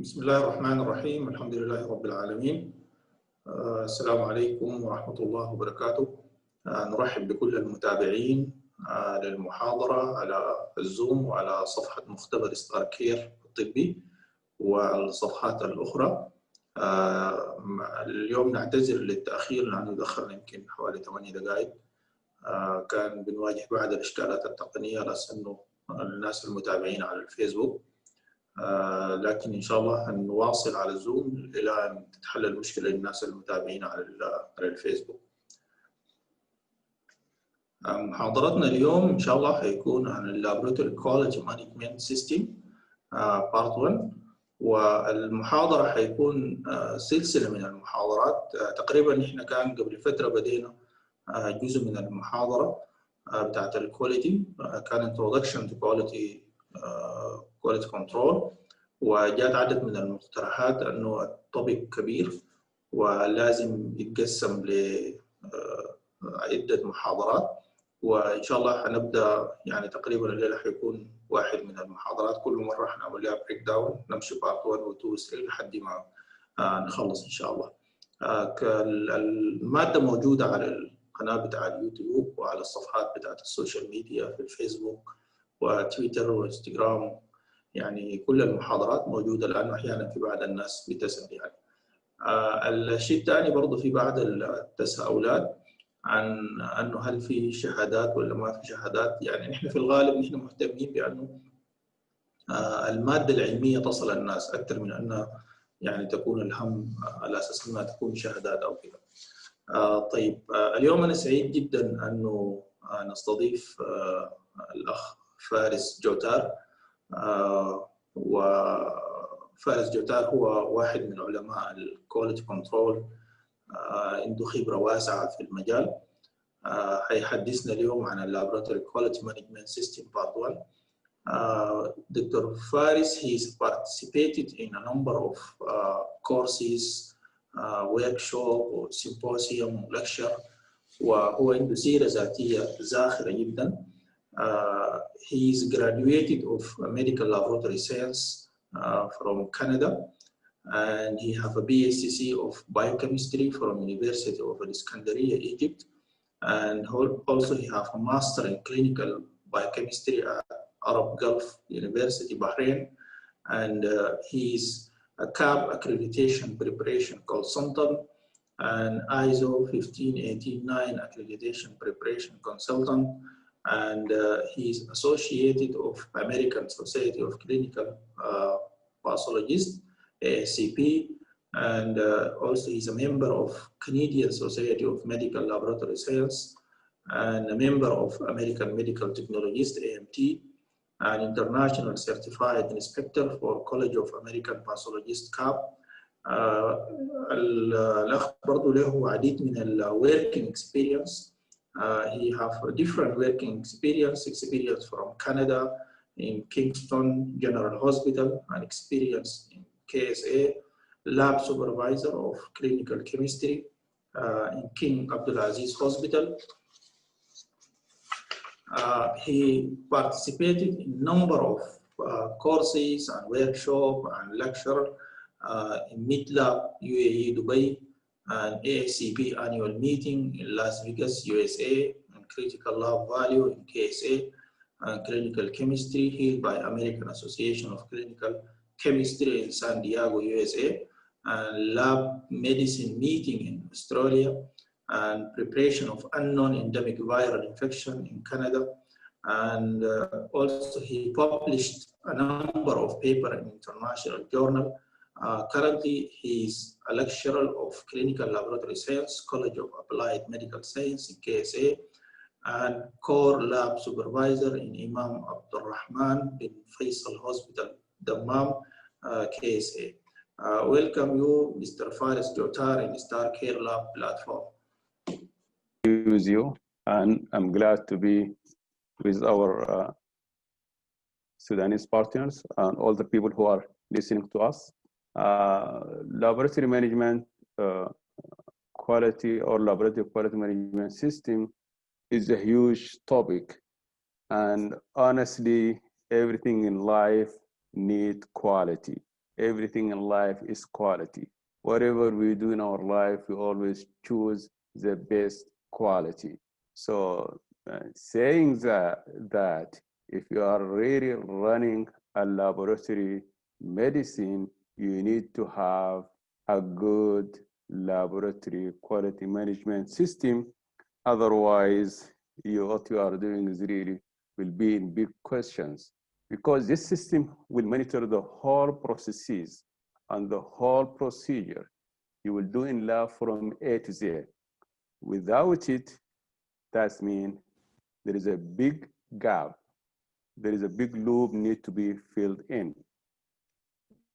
بسم الله الرحمن الرحيم. الحمد لله رب العالمين. السلام عليكم ورحمة الله وبركاته. نرحب بكل المتابعين للمحاضرة على الزوم وعلى صفحة مختبر ستار كير الطبي والصفحات الأخرى. اليوم نعتذر للتأخير لأنه دخلنا يمكن حوالي 8 دقائق. كان بنواجه بعض الإشكالات التقنية لأنه الناس المتابعين على الفيسبوك، لكن إن شاء الله هنواصل على الزوم إلى أن تتحل المشكلة للناس المتابعين على الفيسبوك. محاضرتنا اليوم إن شاء الله هيكون عن اللابوراتوري كواليتي مانجمنت سيستم بارت 1، والمحاضرة هيكون سلسلة من المحاضرات. تقريبا إحنا كان قبل فترة بدينا جزء من المحاضرة بتاعت الكواليتي، كان introduction to quality كنترول، وجاءت عدد من المقترحات انه التوبيك كبير ولازم يتقسم لعدة محاضرات، وان شاء الله هنبدا يعني تقريبا الليله حيكون واحد من المحاضرات، كل مره حنعمل لها بريك داون، نمشي بارت 1 و 2 و 3 لحد ما نخلص ان شاء الله. الماده موجوده على القناه بتاع اليوتيوب وعلى الصفحات بتاعت السوشيال ميديا في الفيسبوك وتويتر وانستغرام، يعني كل المحاضرات موجوده، لانه احيانا في بعض الناس بتسال يعني. الشيء الثاني برضه في بعض التساؤلات عن انه هل في شهادات ولا ما في شهادات. يعني نحن في الغالب نحن مهتمين بانه الماده العلميه تصل الناس اكثر من انها يعني تكون الهم على اساس انها تكون شهادات او كذا. طيب، اليوم انا سعيد جدا انه نستضيف الاخ فارس جوتار. وفارس جوتار هو واحد من علماء الكواليتي كنترول، عنده خبرة واسعة في المجال. هيحدثنا اليوم عن اللابوراتوري كواليتي مانجمنت سيستم بارت 1. Dr. Faris, he's participated in a number of courses, workshop or symposium or lecture، وهو عنده سيرة ذاتية زاخرة جدا. He is graduated of medical laboratory science from Canada, and he have a BSc of biochemistry from University of Alexandria, Egypt, and also he have a master in clinical biochemistry at Arab Gulf University, Bahrain, and he is a CAB accreditation preparation consultant and ISO 15189 accreditation preparation consultant, and he is associated of American Society of Clinical Pathologists, ASCP, and also he's a member of Canadian Society of Medical Laboratory Science and a member of American Medical Technologists, AMT, an international certified inspector for College of American Pathologists, CAP. الأخ برضو له عديد من working experience. He have a different working experience from Canada in Kingston General Hospital, and experience in KSA, Lab Supervisor of Clinical Chemistry in King Abdulaziz Hospital. He participated in a number of courses and workshops and lecture in MidLab, UAE, Dubai, and ASCP annual meeting in Las Vegas, USA, and critical lab value in KSA, and clinical chemistry held by American Association of Clinical Chemistry in San Diego, USA, and lab medicine meeting in Australia, and preparation of unknown endemic viral infection in Canada. And also he published a number of papers in international journal. Currently, he is a lecturer of Clinical Laboratory Science, College of Applied Medical Science in KSA, and core lab supervisor in Imam Abdulrahman bin Faisal Hospital, Dammam, KSA. Welcome you, Mr. Faris Joatar, in Star Care Lab platform. With you, and I'm glad to be with our Sudanese partners and all the people who are listening to us. Laboratory management quality or laboratory quality management system is a huge topic, and honestly everything in life needs quality. everything in life is quality. Whatever we do in our life, we always choose the best quality. So saying that if you are really running a laboratory medicine, you need to have a good laboratory quality management system. Otherwise, what you are doing is really will be in big questions, because this system will monitor the whole processes and the whole procedure you will do in lab from A to Z. Without it, that means there is a big gap. There is a big loop need to be filled in.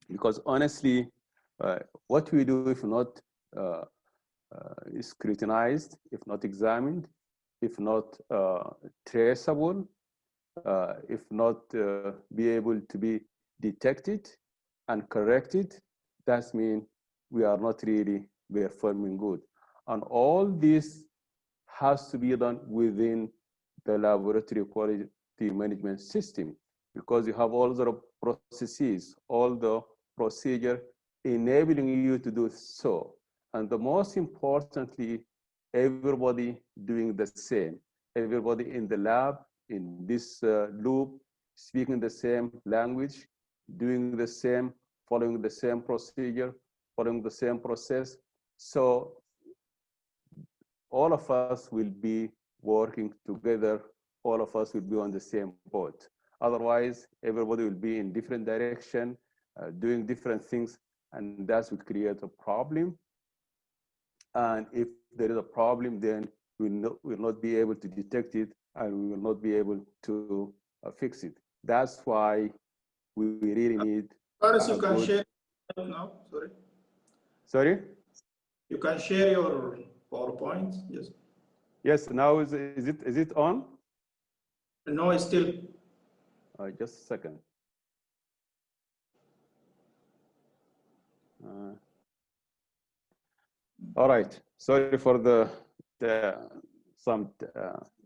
Because honestly, what we do if not scrutinized, if not examined, if not traceable, if not be able to be detected and corrected, that means we are not really performing good. And all this has to be done within the laboratory quality management system, because you have all the processes, all the procedure enabling you to do so. And the most importantly, everybody doing the same. Everybody in the lab, in this loop, speaking the same language, doing the same, following the same procedure, following the same process. So all of us will be working together. All of us will be on the same boat. Otherwise, everybody will be in different direction, doing different things, and that will create a problem. And if there is a problem, then we will not be able to detect it, and we will not be able to fix it. That's why we really need. Faris, you can share now. Sorry. Sorry. You can share your PowerPoint. Yes. Yes. Now is it on? No, it's still. Just a second. All right. Sorry for some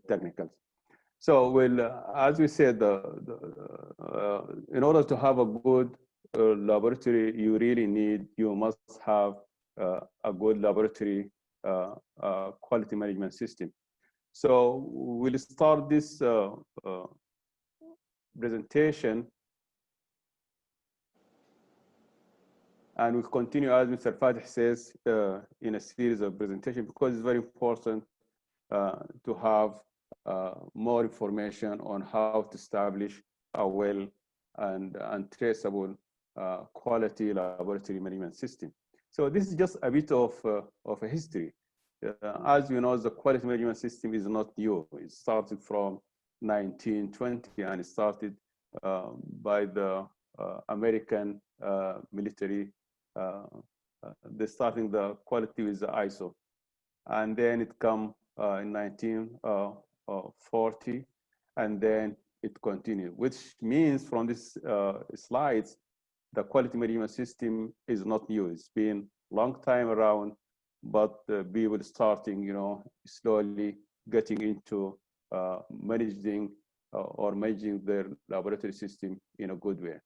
technicals. So, as we said, in order to have a good laboratory, you must have a good laboratory quality management system. So, we'll start this presentation, and we'll continue, as Mr. Fatih says, in a series of presentations, because it's very important to have more information on how to establish a well and traceable quality laboratory management system. So this is just a bit of a history. As you know, the quality management system is not new. It started from 1920, and it started by the American military. They're starting the quality with the ISO, and then it come in 1940, and then it continued, which means from this slides, the quality management system is not new. It's been a long time around, but people starting, slowly getting into managing their laboratory system in a good way.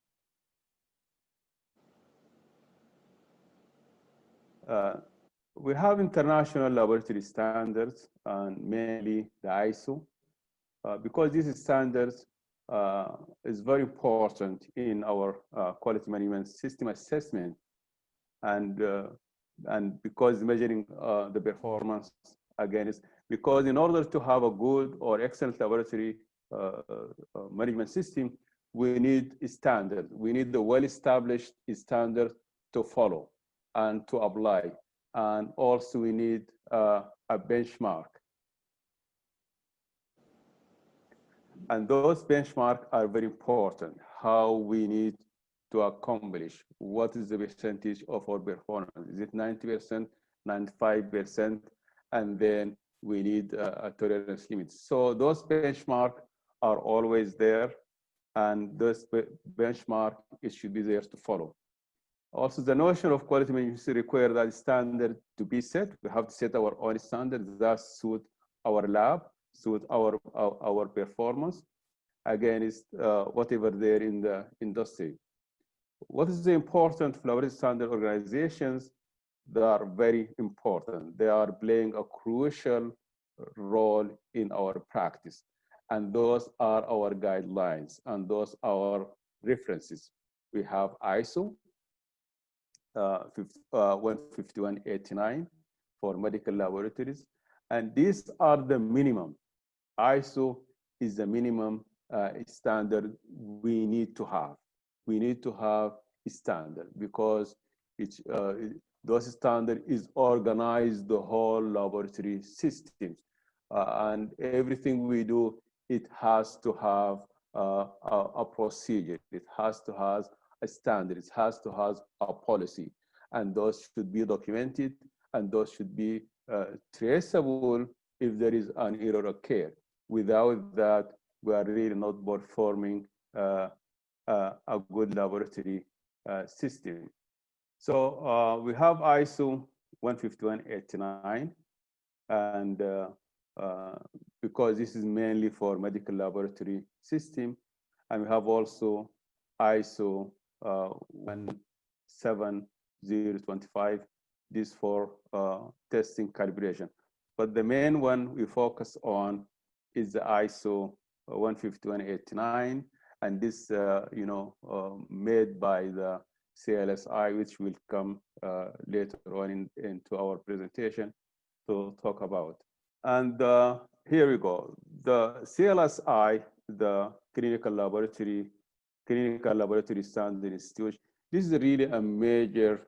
We have international laboratory standards, and mainly the ISO, because these standards is very important in our quality management system assessment, and because measuring the performance against, because in order to have a good or excellent laboratory management system, we need a standard. We need the well-established standard to follow and to apply. And also we need a benchmark. And those benchmarks are very important. How we need to accomplish, what is the percentage of our performance? Is it 90%, 95%? And then we need a tolerance limit. So those benchmarks are always there, and this benchmark, it should be there to follow. Also, the notion of quality management requires that standard to be set. We have to set our own standards that suit our lab, suit our performance against whatever there in the industry. What is the important laboratory standard organizations? They are very important. They are playing a crucial role in our practice. And those are our guidelines, and those are our references. We have ISO 15189 for medical laboratories, and these are the minimum. ISO is the minimum standard we need to have. We need to have a standard because those standard is organized the whole laboratory systems, and everything we do, it has to have a procedure. It has to have a standard. It has to have a policy, and those should be documented, and those should be traceable if there is an error occur. Without that, we are really not performing a good laboratory system. So we have ISO 15189, and because this is mainly for medical laboratory system, and we have also ISO 17025, this for testing calibration. But the main one we focus on is the ISO 15189, and this, made by the CLSI, which will come later on into our presentation to talk about. And here we go. The CLSI, the Clinical Laboratory Standard Institute, this is really a major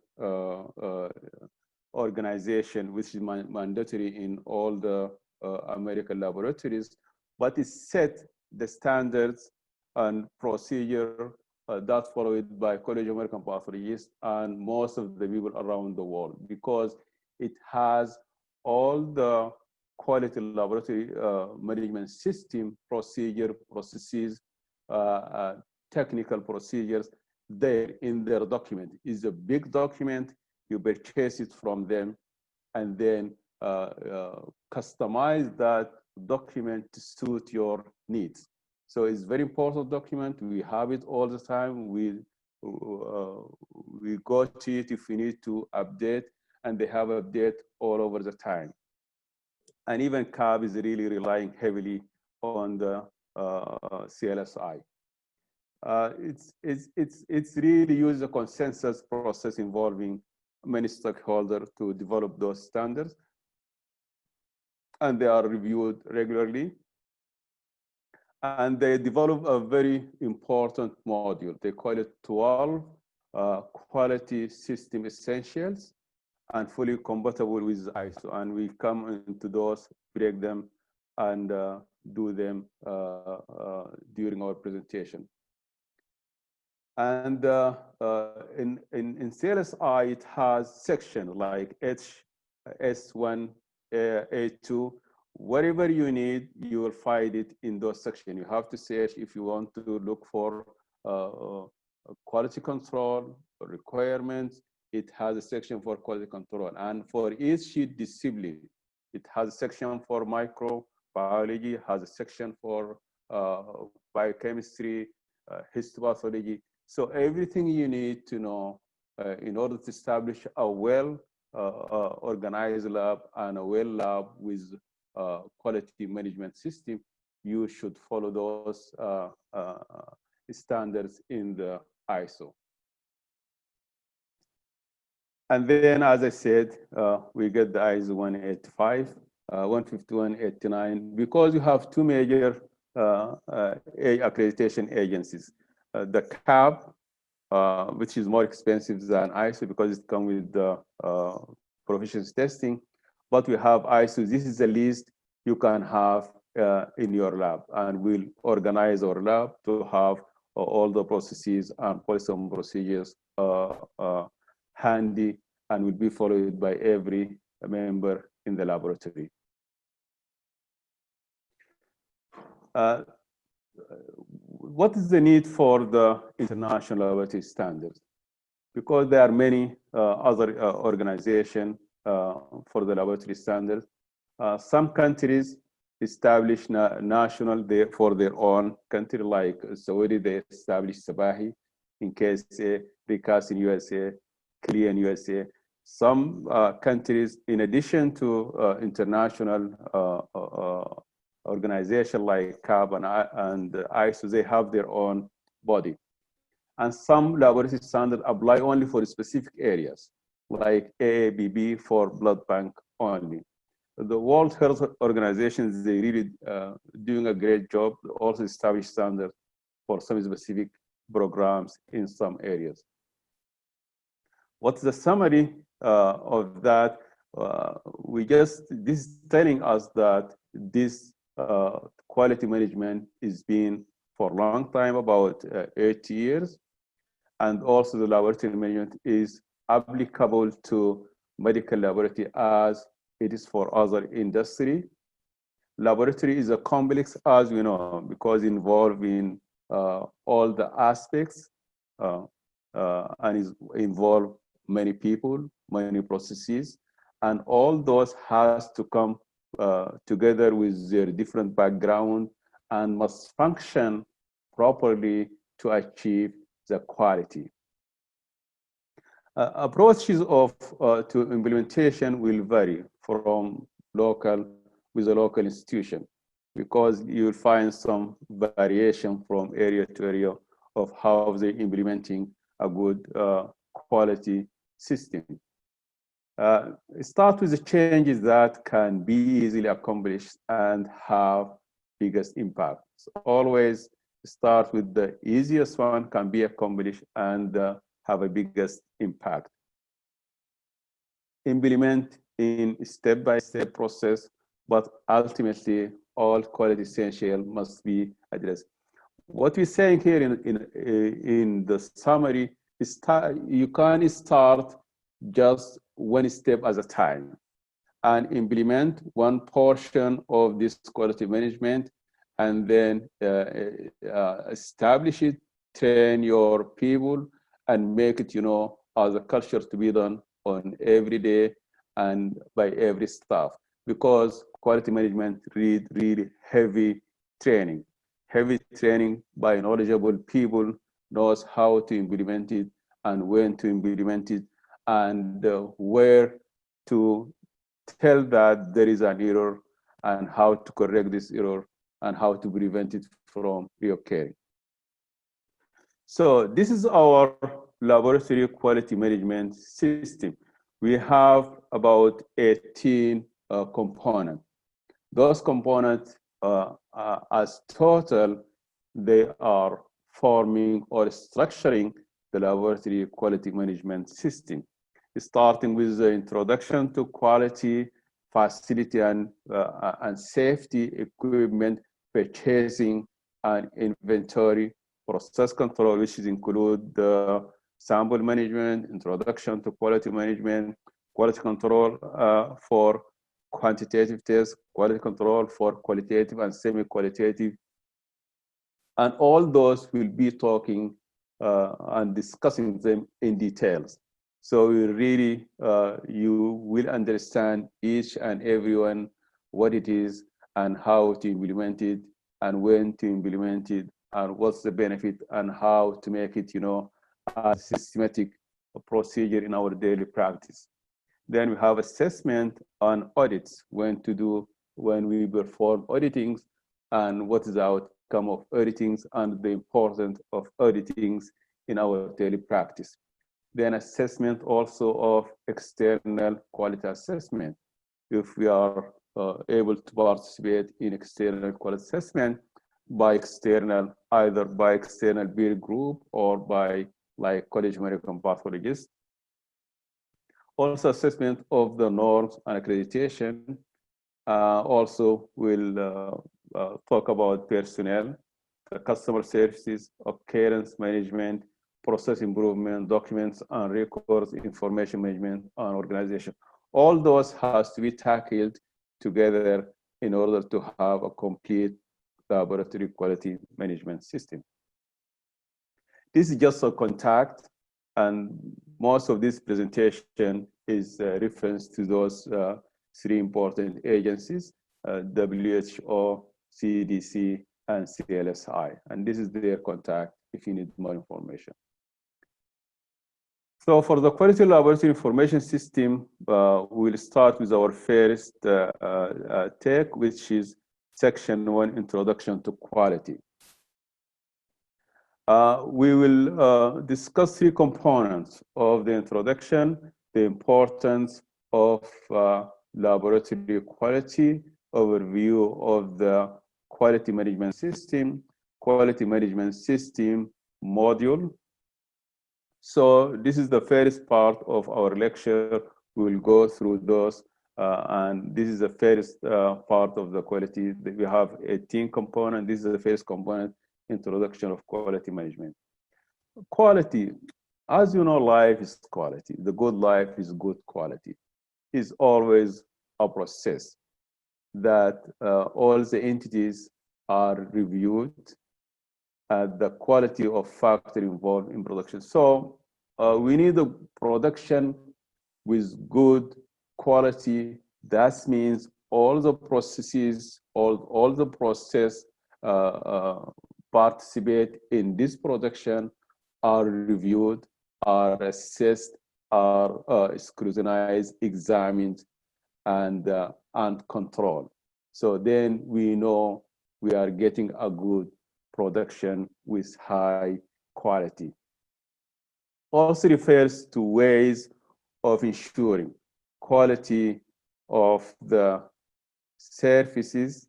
organization which is mandatory in all the American laboratories, but it set the standards and procedure that followed by College of American Pathologists and most of the people around the world, because it has all the quality laboratory management system, processes, technical procedures there in their document. It's a big document. You purchase it from them and then customize that document to suit your needs. So it's very important document. We have it all the time. We go to it if we need to update, and they have update all over the time. And even CAB is really relying heavily on the CLSI. It's really used a consensus process involving many stakeholders to develop those standards, and they are reviewed regularly. And they develop a very important module. They call it 12 quality system essentials and fully compatible with ISO. And we come into those, break them, and do them during our presentation. And in CLSI, it has sections like S1, A2. Whatever you need, you will find it in those sections. You have to search if you want to look for quality control requirements. It has a section for quality control. And for each discipline, it has a section for microbiology, has a section for biochemistry, histopathology. So everything you need to know in order to establish a well organized lab and a well lab with quality management system, you should follow those standards in the ISO. And then, as I said, we get the ISO 185, 15189, because you have two major accreditation agencies. The CAB, which is more expensive than ISO because it comes with the proficiency testing. But we have ISO. This is the least you can have in your lab, and we'll organize our lab to have all the processes and policy and procedures handy, and will be followed by every member in the laboratory. What is the need for the international laboratory standards? Because there are many other organizations for the laboratory standards. Some countries establish national for their own country, like Saudi, they established Elbahi. in KSA, Recast in USA, CLIA in USA. Some countries, in addition to international organizations like CAB and ISO, they have their own body. And some laboratory standards apply only for specific areas, like AABB for blood bank only. The World Health Organization, they really doing a great job, also establish standards for some specific programs in some areas. What's the summary of that? This is telling us that this quality management is been for a long time, about 8 years. And also the laboratory management is applicable to medical laboratory as it is for other industry. Laboratory is a complex, as we know, because involving all the aspects and is involve many people, many processes, and all those has to come together with their different background and must function properly to achieve the quality. Approaches to implementation will vary from with a local institution, because you'll find some variation from area to area of how they're implementing a good quality system. Start with the changes that can be easily accomplished and have biggest impact. So always start with the easiest one, can be accomplished and have a biggest impact. Implement in step-by-step process, but ultimately all quality essential must be addressed. What we're saying here in the summary is you can start just one step at a time and implement one portion of this quality management, and then establish it, train your people, and make it, as a culture to be done on every day and by every staff. Because quality management really heavy training by knowledgeable people, knows how to implement it and when to implement it, and where to tell that there is an error and how to correct this error and how to prevent it from reoccurring. So this is our laboratory quality management system. We have about 18 components. Those components as total, they are forming or structuring the laboratory quality management system, starting with the introduction to quality, facility and safety, equipment, purchasing and inventory, process control, which include the sample management, introduction to quality management, quality control for quantitative tests, quality control for qualitative and semi-qualitative. And all those will be talking and discussing them in details. So really, you will understand each and every one, what it is and how to implement it and when to implement it and what's the benefit and how to make it, a systematic procedure in our daily practice. Then we have assessment on audits, when to do, when we perform auditings and what is the outcome of auditings and the importance of auditings in our daily practice. Then assessment also of external quality assessment. If we are able to participate in external quality assessment by external, either by external peer group or by like College of American Pathologists. Also assessment of the norms and accreditation. Also we'll talk about personnel, customer services, occurrence management, process improvement, documents and records, information management, and organization. All those has to be tackled together in order to have a complete laboratory quality management system. This is just a contact, and most of this presentation is a reference to those three important agencies, WHO, CDC, and CLSI. And this is their contact if you need more information. So for the quality laboratory information system, we'll start with our first take, which is section 1, Introduction to Quality. We will discuss 3 components of the introduction: the importance of laboratory quality, overview of the quality management system module. So this is the first part of our lecture. We will go through those, and this is the first part of the quality. We have 18 components. This is the first component, introduction of quality management. Quality, as you know, life is quality. The good life is good quality. It's always a process that all the entities are reviewed at the quality of factor involved in production. So we need a production with good quality. That means all the processes, all the process participate in this production are reviewed, are assessed, are scrutinized, examined, and controlled. So then we know we are getting a good production with high quality. Also refers to ways of ensuring quality of the surfaces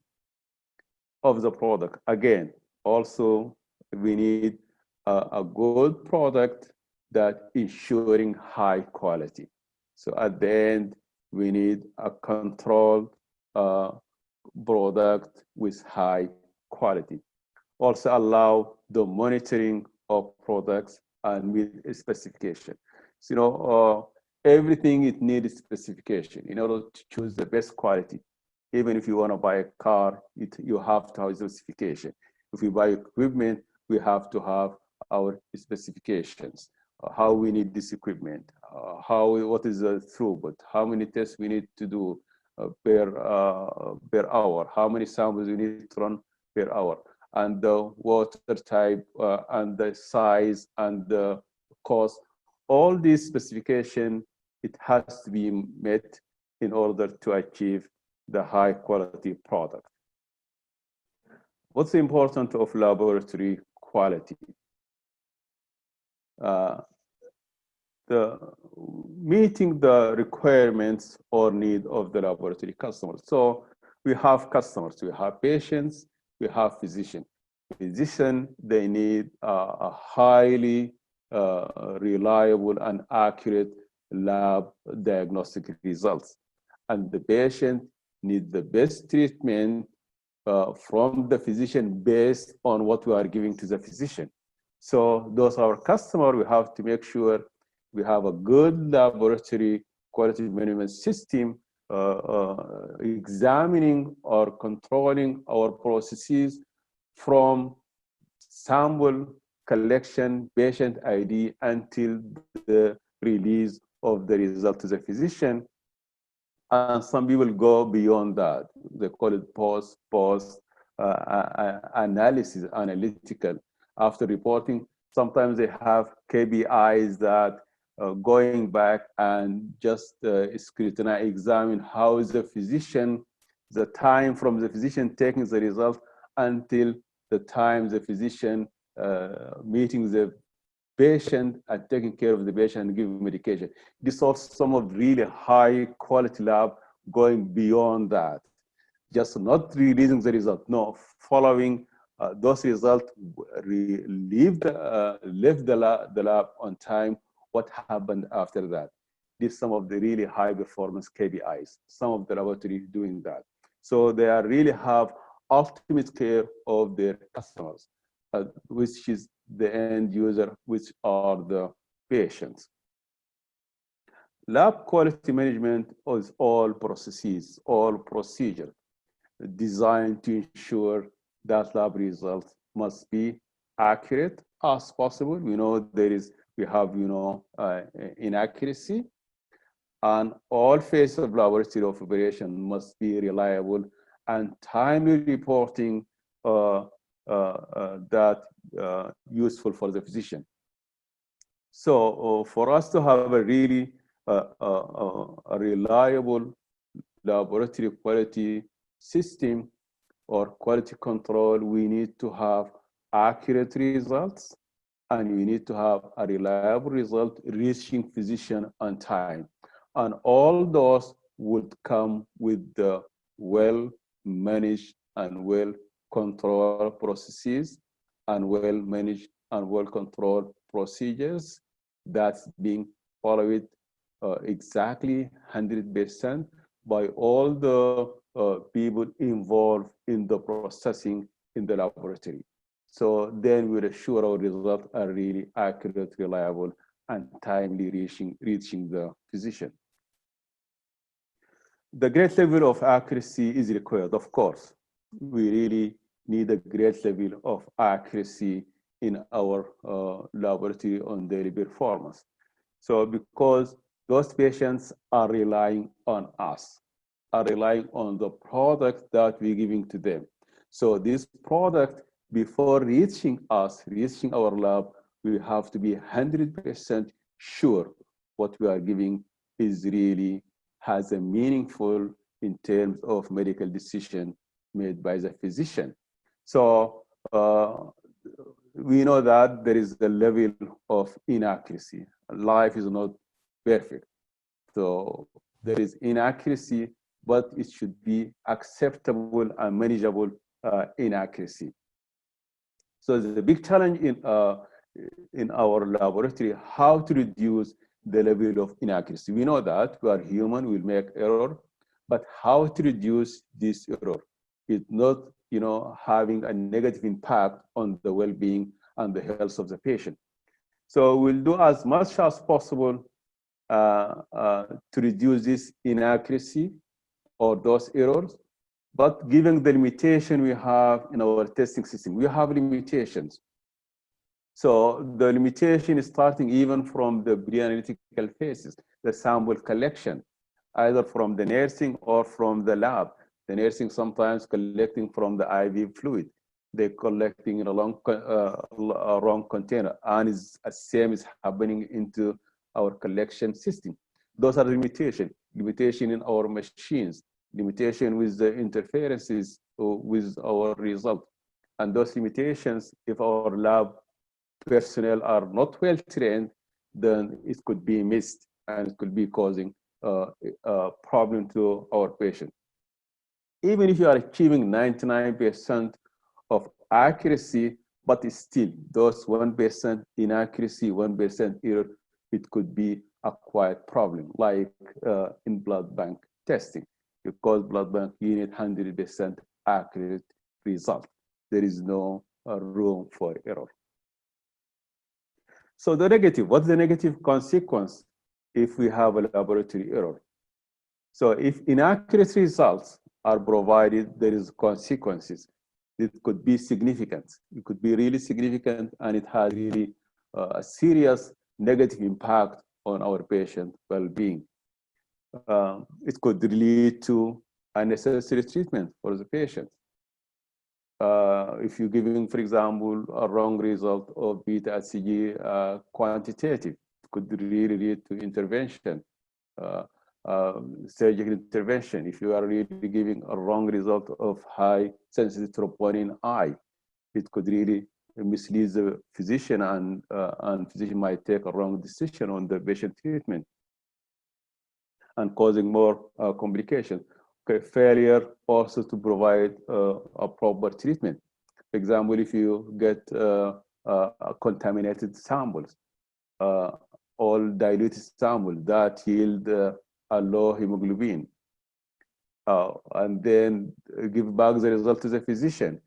of the product. Again, also we need a good product that ensuring high quality. So at the end, we need a controlled product with high quality. Also allow the monitoring of products and with specification. So, you know, everything it needs specification in order to choose the best quality. Even if you want to buy a car, you have to have specification. If you buy equipment, we have to have our specifications. How we need this equipment, what is the throughput, how many tests we need to do per hour, how many samples we need to run per hour, and the water type, and the size, and the cost. All these specifications, it has to be met in order to achieve the high quality product. What's important of laboratory quality? Meeting the requirements or need of the laboratory customers. So we have customers, we have patients, we have physicians. Physicians, they need a highly reliable and accurate lab diagnostic results. And the patient need the best treatment from the physician based on what we are giving to the physician. So those are our customers. We have to make sure we have a good laboratory quality management system examining or controlling our processes from sample collection, patient ID, until the release of the result to the physician. And some people go beyond that. They call it post analysis, analytical. After reporting, sometimes they have KPIs that going back and just scrutinize, examine how is the physician, the time from the physician taking the result until the time the physician meeting the patient and taking care of the patient and giving medication. This also some of really high quality lab going beyond that. Just not releasing the result, no, following those results, leave the lab on time, what happened after that. This is some of the really high performance KPIs. Some of the laboratories doing that. So they are really have ultimate care of their customers, which is the end user, which are the patients. Lab quality management is all processes, all procedure designed to ensure that lab results must be accurate as possible. We know we have inaccuracy, and all phases of laboratory operation must be reliable and timely reporting that useful for the physician. So for us to have a really a reliable laboratory quality system or quality control, we need to have accurate results, and we need to have a reliable result reaching physician on time. And all those would come with the well-managed and well-controlled processes and well-managed and well-controlled procedures that's being followed exactly 100% by all the people involved in the processing in the laboratory. So then we'll assure our results are really accurate, reliable, and timely reaching the physician. The great level of accuracy is required, of course. We really need a great level of accuracy in our laboratory on daily performance. So because those patients are relying on us, are relying on the product that we're giving to them. So this product, before reaching us, reaching our lab, we have to be 100% sure what we are giving is really has a meaningful in terms of medical decision made by the physician. So we know that there is a level of inaccuracy. Life is not perfect. So there is inaccuracy, but it should be acceptable and manageable inaccuracy. So the big challenge in our laboratory, how to reduce the level of inaccuracy. We know that we are human, we'll make error, but how to reduce this error? It's not, having a negative impact on the well-being and the health of the patient. So we'll do as much as possible to reduce this inaccuracy or those errors, but given the limitation we have in our testing system, we have limitations. So the limitation is starting even from the pre-analytical phases, the sample collection, either from the nursing or from the lab. The nursing sometimes collecting from the IV fluid. They're collecting in a wrong container, and the same is happening into our collection system. Those are limitations. Limitation in our machines, limitation with the interferences with our result. And those limitations, if our lab personnel are not well trained, then it could be missed and it could be causing a problem to our patient. Even if you are achieving 99% of accuracy, but still those 1% inaccuracy, 1% error, it could be a quiet problem, like in blood bank testing. Because blood bank, you need 100% accurate result. There is no room for error. So the negative, what's the negative consequence if we have a laboratory error? So if inaccurate results are provided, there is consequences. It could be significant. It could be really significant, and it has really a serious negative impact on our patient well-being. It could lead to unnecessary treatment for the patient. If you're giving, for example, a wrong result of beta-HCG quantitative, it could really lead to intervention, surgical intervention. If you are really giving a wrong result of high sensitive troponin I, it could really mislead the physician, and physician might take a wrong decision on the patient treatment and causing more complications. Okay, failure also to provide a proper treatment. For example, if you get contaminated samples, all diluted samples that yield a low hemoglobin, and then give back the result to the physician.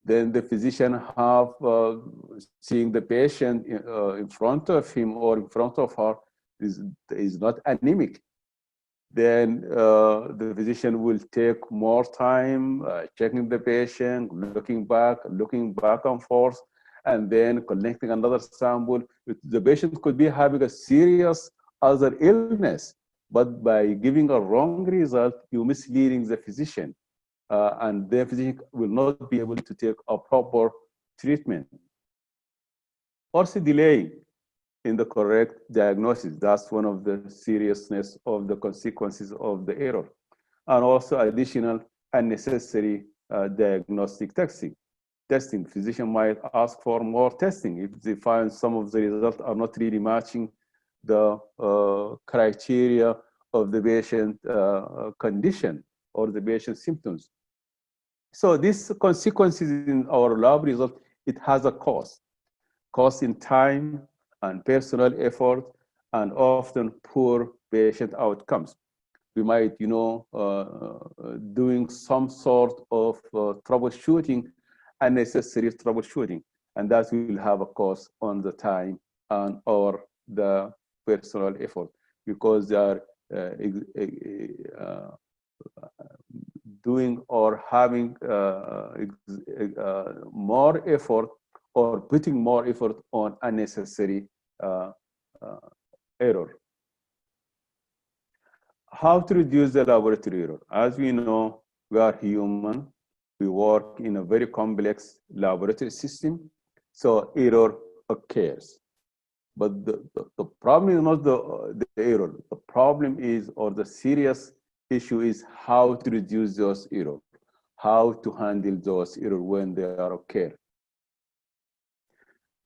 Then the physician have seeing the patient in front of him or in front of her is not anemic. Then the physician will take more time checking the patient, looking back and forth, and then collecting another sample. The patient could be having a serious other illness, but by giving a wrong result, you're misleading the physician, and the physician will not be able to take a proper treatment. Also delaying. in the correct diagnosis. That's one of the seriousness of the consequences of the error. And also additional unnecessary diagnostic testing. Physician might ask for more testing if they find some of the results are not really matching the criteria of the patient condition or the patient symptoms. So these consequences in our lab result, it has a cost in time and personal effort, and often poor patient outcomes. We might, doing some sort of troubleshooting, unnecessary troubleshooting, and that will have a cost on the time and or the personal effort, because they are doing or having more effort or putting more effort on unnecessary error. How to reduce the laboratory error? As we know, we are human. We work in a very complex laboratory system, so error occurs. But the problem is not the error. The problem is, or the serious issue is, how to reduce those errors, how to handle those errors when they are occur.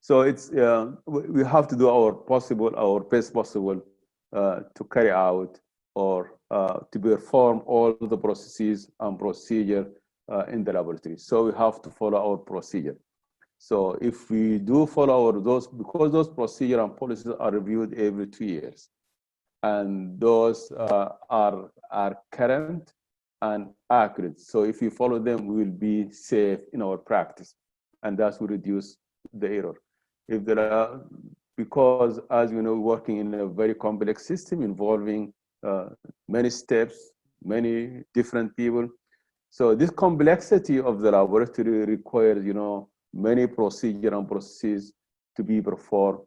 So it's we have to do our best possible to carry out or to perform all the processes and procedure in the laboratory. So we have to follow our procedure. So if we do follow those, because those procedure and policies are reviewed every 2 years, and those are current and accurate. So if we follow them, we will be safe in our practice, and that will reduce the error. If there are, because as you know, working in a very complex system involving many steps, many different people. So this complexity of the laboratory requires, many procedures and processes to be performed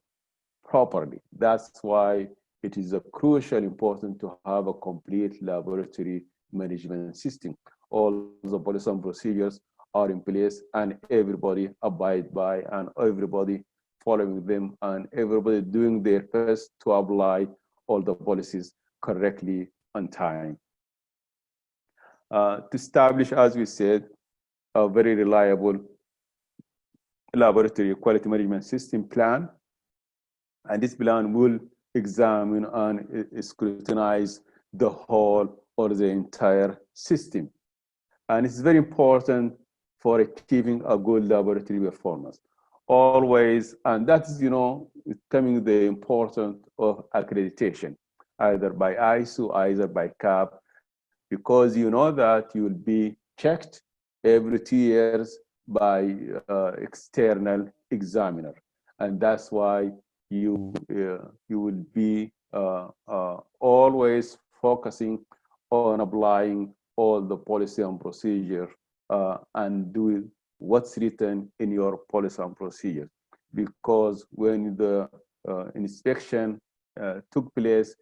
properly. That's why it is a crucial important to have a complete laboratory management system. All the policies and procedures are in place, and everybody abide by, and everybody following them, and everybody doing their best to apply all the policies correctly on time. To establish, as we said, a very reliable laboratory quality management system plan, and this plan will examine and scrutinize the whole or the entire system. And it's very important for achieving a good laboratory performance. Always, and that's, coming the importance of accreditation, either by ISO, either by CAP, because you know that you will be checked every 2 years by external examiner, and that's why you will be always focusing on applying all the policy and procedure and doing what's written in your policy and procedure. Because when the inspection took place,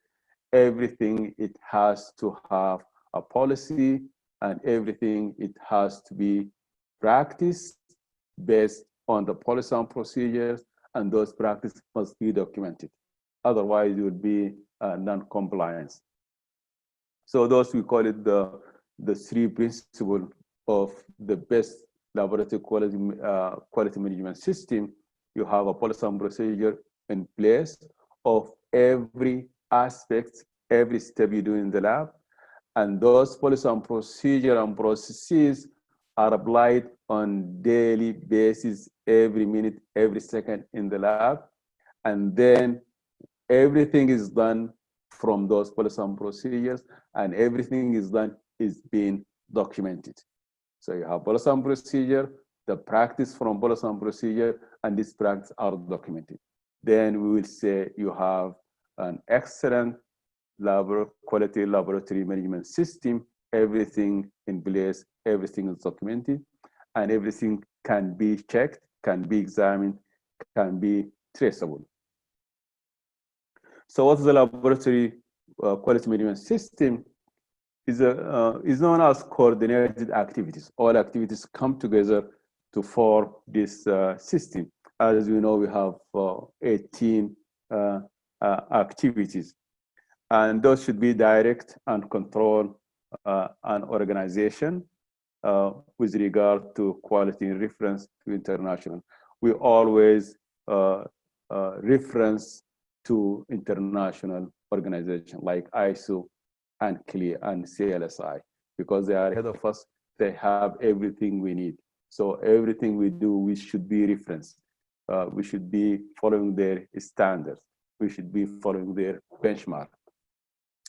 everything it has to have a policy, and everything it has to be practiced based on the policy and procedures, and those practices must be documented. Otherwise, it would be non-compliance. So those, we call it the 3 principles of the best laboratory quality management system. You have a policy and procedure in place of every aspect, every step you do in the lab, and those policy and procedure and processes are applied on daily basis, every minute, every second in the lab, and then everything is done from those policy and procedures, and everything is being documented. So you have policy and procedure, the practice from policy and procedure, and this practice are documented. Then we will say you have an excellent quality laboratory management system, everything in place, everything is documented, and everything can be checked, can be examined, can be traceable. So what is the laboratory quality management system? Is known as coordinated activities. All activities come together to form this system. As you know, we have 18 activities. And those should be direct and control and organization with regard to quality in reference to international. We always reference to international organizations like ISO and CLI and CLSI, because they are ahead of us. They have everything we need. So everything we do, we should be referenced. We should be following their standards. We should be following their benchmark,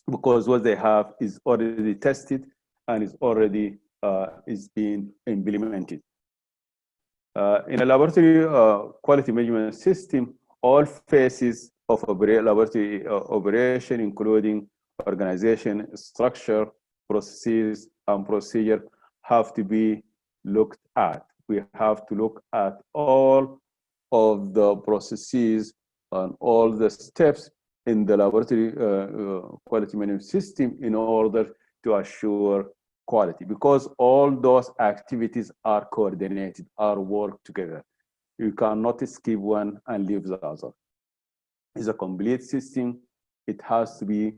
because what they have is already tested and is already is being implemented. In a laboratory quality management system, all phases of laboratory operation, including organization, structure, processes, and procedure, have to be looked at. We have to look at all of the processes and all the steps in the laboratory quality management system in order to assure quality, because all those activities are coordinated, are work together. You cannot skip one and leave the other. It's a complete system. It has to be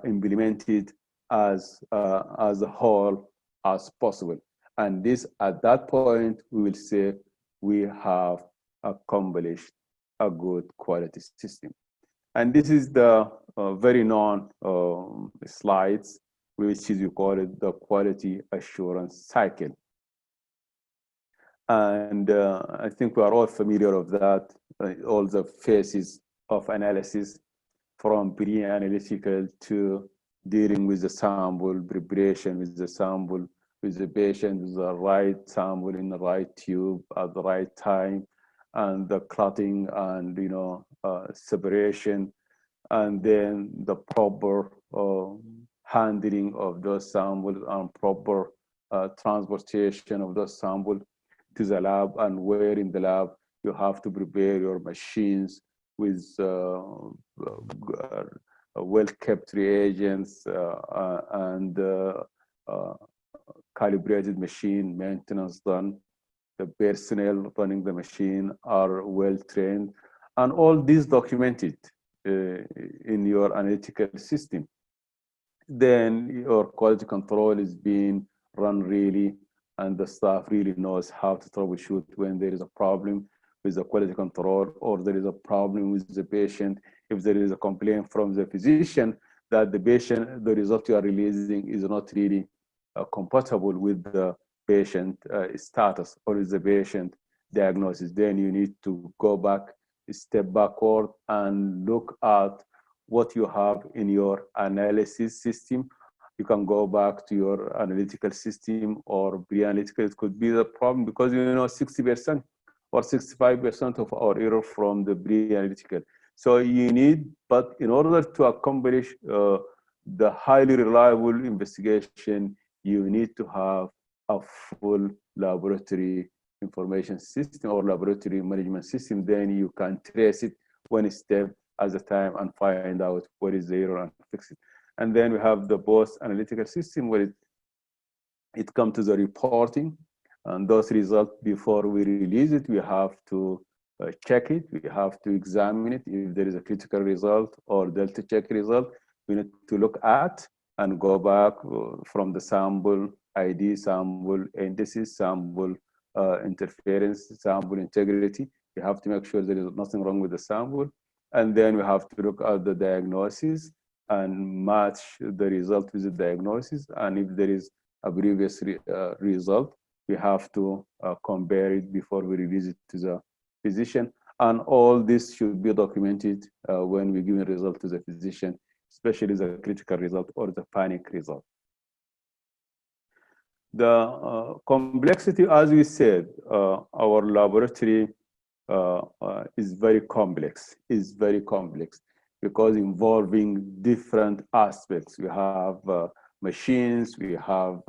implemented as a whole as possible. And this, at that point, we will say we have accomplished a good quality system. And this is the very known slides, which is, you call it the quality assurance cycle. And I think we are all familiar of that, all the phases of analysis, from pre-analytical to dealing with the sample, preparation with the sample, with the patient, with the right sample in the right tube at the right time, and the clotting and separation, and then the proper handling of those samples and proper transportation of those samples to the lab, and where in the lab you have to prepare your machines with well-kept reagents and calibrated machine maintenance done. The personnel running the machine are well-trained, and all this documented in your analytical system. Then your quality control is being run really, and the staff really knows how to troubleshoot when there is a problem with the quality control, or there is a problem with the patient. If there is a complaint from the physician that the patient, the result you are releasing is not really compatible with the patient status or with the patient diagnosis, then you need to go back, step backward, and look at what you have in your analysis system. You can go back to your analytical system or pre-analytical. It could be the problem because 60% or 65% of our error from the pre-analytical. So you need, but in order to accomplish the highly reliable investigation, you need to have a full laboratory information system or laboratory management system. Then you can trace it one step at a time and find out what is the error and fix it. And then we have the post-analytical system where it comes to the reporting, and those results, before we release it, we have to check it, we have to examine it. If there is a critical result or delta check result, we need to look at and go back from the sample ID, sample indices, sample interference, sample integrity. We have to make sure there is nothing wrong with the sample. And then we have to look at the diagnosis and match the result with the diagnosis. And if there is a previous result, we have to compare it before we release it to the physician. And all this should be documented when we give a result to the physician, especially the critical result or the panic result. The complexity, as we said, our laboratory is very complex, because involving different aspects. We have machines, we have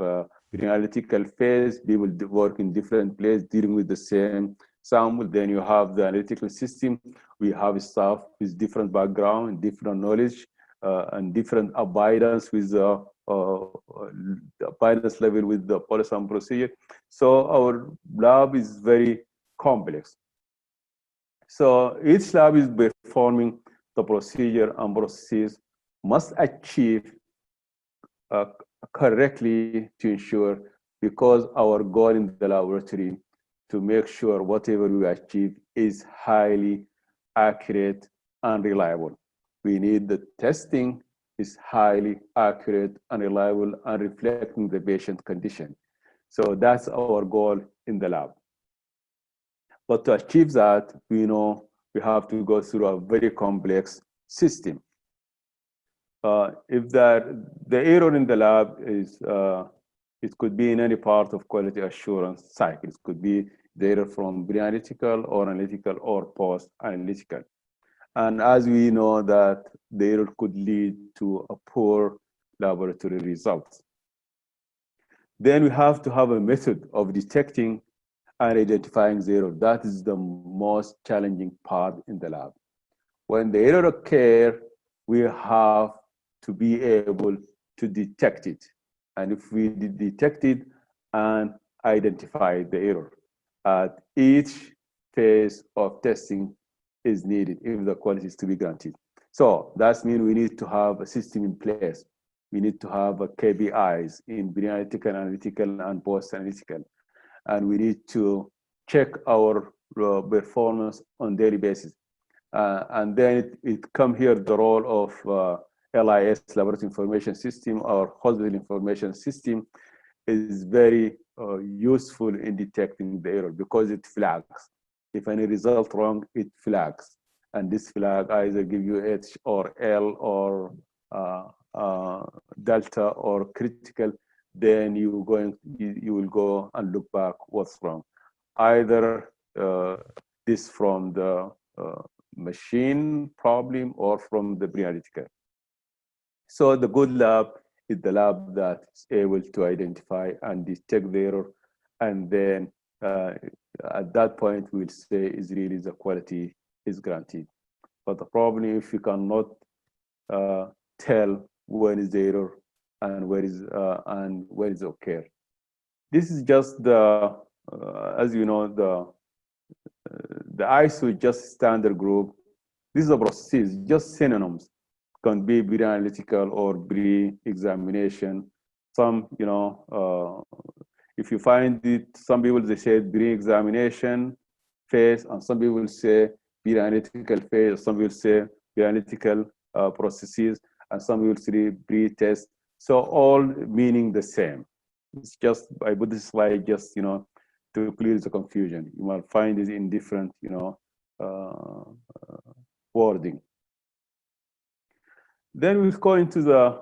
analytical phase, people work in different places dealing with the same sample. Then you have the analytical system. We have staff with different background, different knowledge, and different abidance with the abidance level with the policy and procedure. So our lab is very complex. So each lab is performing the procedure and processes must achieve correctly to ensure, because our goal in the laboratory to make sure whatever we achieve is highly accurate and reliable. We need the testing is highly accurate and reliable and reflecting the patient condition. So that's our goal in the lab. But to achieve that, we know we have to go through a very complex system. If the error in the lab is, it could be in any part of quality assurance cycle. It could be the error from pre-analytical or analytical or post-analytical. And as we know that the error could lead to a poor laboratory results. Then we have to have a method of detecting and identifying the error. That is the most challenging part in the lab. When the error occurs, we have to be able to detect it. And if we detect it and identify the error at each phase of testing is needed if the quality is to be granted. So that means we need to have a system in place. We need to have a KPIs in pre-analytical, analytical, and post-analytical. And we need to check our performance on daily basis. And then it comes here the role of LIS, Laboratory Information System, or Hospital Information System, is very useful in detecting the error because it flags. If any result wrong, it flags. And this flag either give you H or L or delta or critical, then you will go and look back what's wrong. Either this from the machine problem or from the pre-analytical. So the good lab is the lab that is able to identify and detect the error, and then at that point we'll say is really the quality is granted. But the problem if you cannot tell when is the error and where is occur. This is just the as you know the ISO is just standard group. This is a process, just synonyms. Can be pre-analytical or pre-examination. Some, you know, if you find it, some people they say pre-examination phase, and some people say pre-analytical phase. Some will say pre-analytical processes, and some will say pre-test. So all meaning the same. It's just I put this slide just to clear the confusion. You might find it in different wording. Then we'll go into the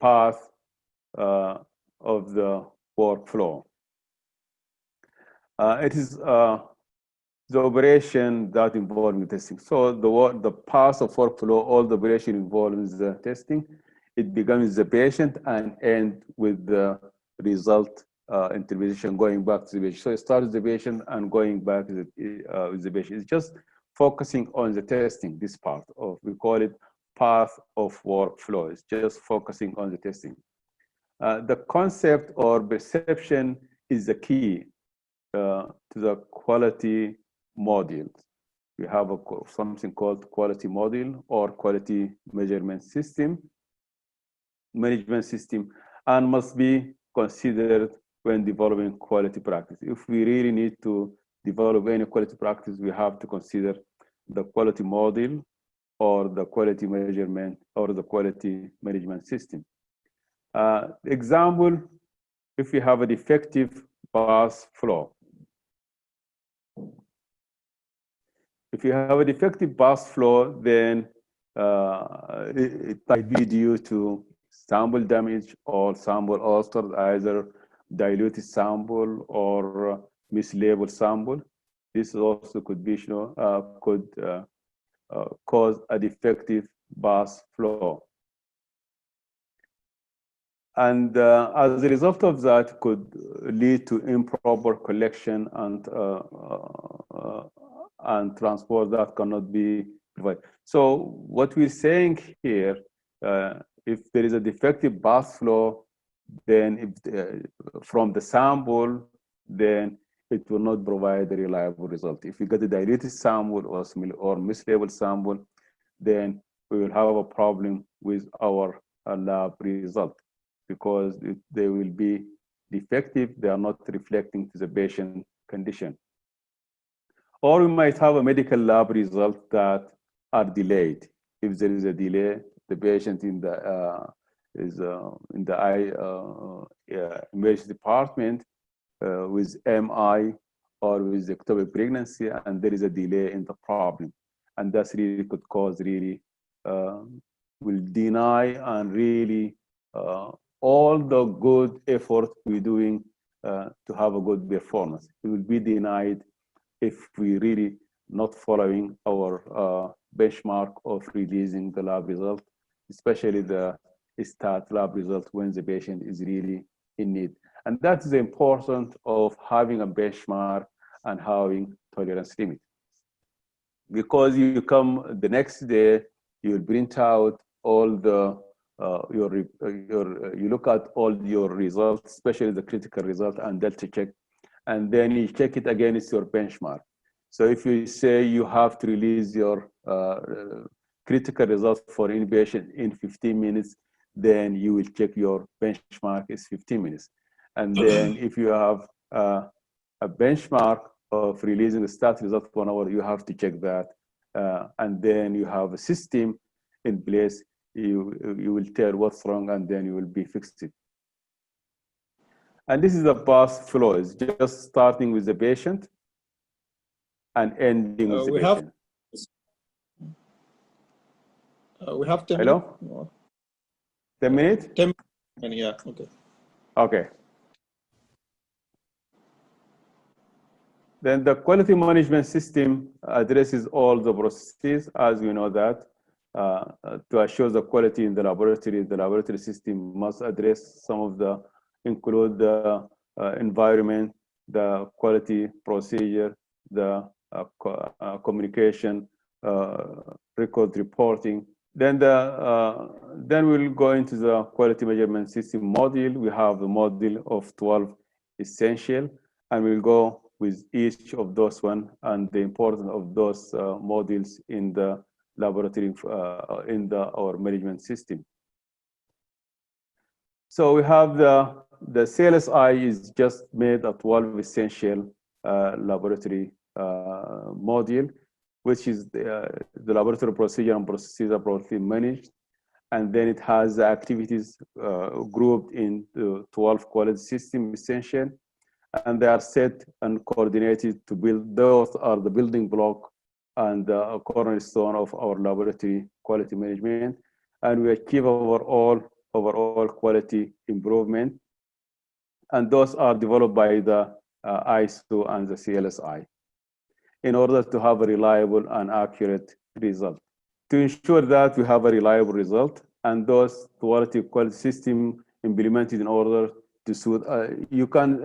path of the workflow. It is the operation that involves testing. So the path of workflow, all the operation involves the testing. It begins the patient and end with the result interpretation going back to the patient. So it starts the patient and going back with the patient. It's just focusing on the testing, this part of, we call it path of workflow. It's just focusing on the testing. The concept or perception is the key to the quality module. We have something called quality module or quality management system, and must be considered when developing quality practice. If we really need to develop any quality practice, we have to consider the quality model or the quality measurement or the quality management system. Example, if you have a defective pass flow. If you have a defective pass flow, then it might be due to sample damage or sample altered, either diluted sample or mislabeled sample. This also could be cause a defective pass flow. And as a result of that, could lead to improper collection and transport that cannot be provided. So what we're saying here, if there is a defective pass flow, then if from the sample, then it will not provide a reliable result. If you get a diluted sample or mislabeled sample, then we will have a problem with our lab result because they will be defective. They are not reflecting to the patient condition. Or we might have a medical lab result that are delayed. If there is a delay, the patient in the emergency department with MI or with ectopic pregnancy, and there is a delay in the problem, and that's really could cause really will deny and really all the good effort we're doing to have a good performance. It will be denied if we really not following our benchmark of releasing the lab result, especially the STAT lab result when the patient is really in need. And that's the importance of having a benchmark and having tolerance limit. Because you come the next day, you print out all the you look at all your results, especially the critical result and delta check, and then you check it against your benchmark. So if you say you have to release your critical result for inpatient in 15 minutes, then you will check your benchmark is 15 minutes. And then if you have a benchmark of releasing the stat result for 1 hour, you have to check that. And then you have a system in place, you will tell what's wrong, and then you will be fixed it. And this is a path flow. It's just starting with the patient and ending with the patient. We have 10 Hello? minutes. 10 minutes? 10 minutes, yeah, okay. Okay. Then the quality management system addresses all the processes, as we know that. To assure the quality in the laboratory system must address some of the, include the environment, the quality procedure, the communication, record reporting. Then we'll go into the quality measurement system module. We have the module of 12 essential, and we'll go with each of those one and the importance of those modules in the laboratory, in our management system. So we have the CLSI is just made a 12 essential laboratory module, which is the laboratory procedure and processes are broadly managed. And then it has the activities grouped into 12 quality system essential. And they are set and coordinated to build, those are the building block and the cornerstone of our laboratory quality management. And we achieve overall quality improvement. And those are developed by the ISO and the CLSI in order to have a reliable and accurate result. To ensure that we have a reliable result and those quality system implemented in order to suit, you can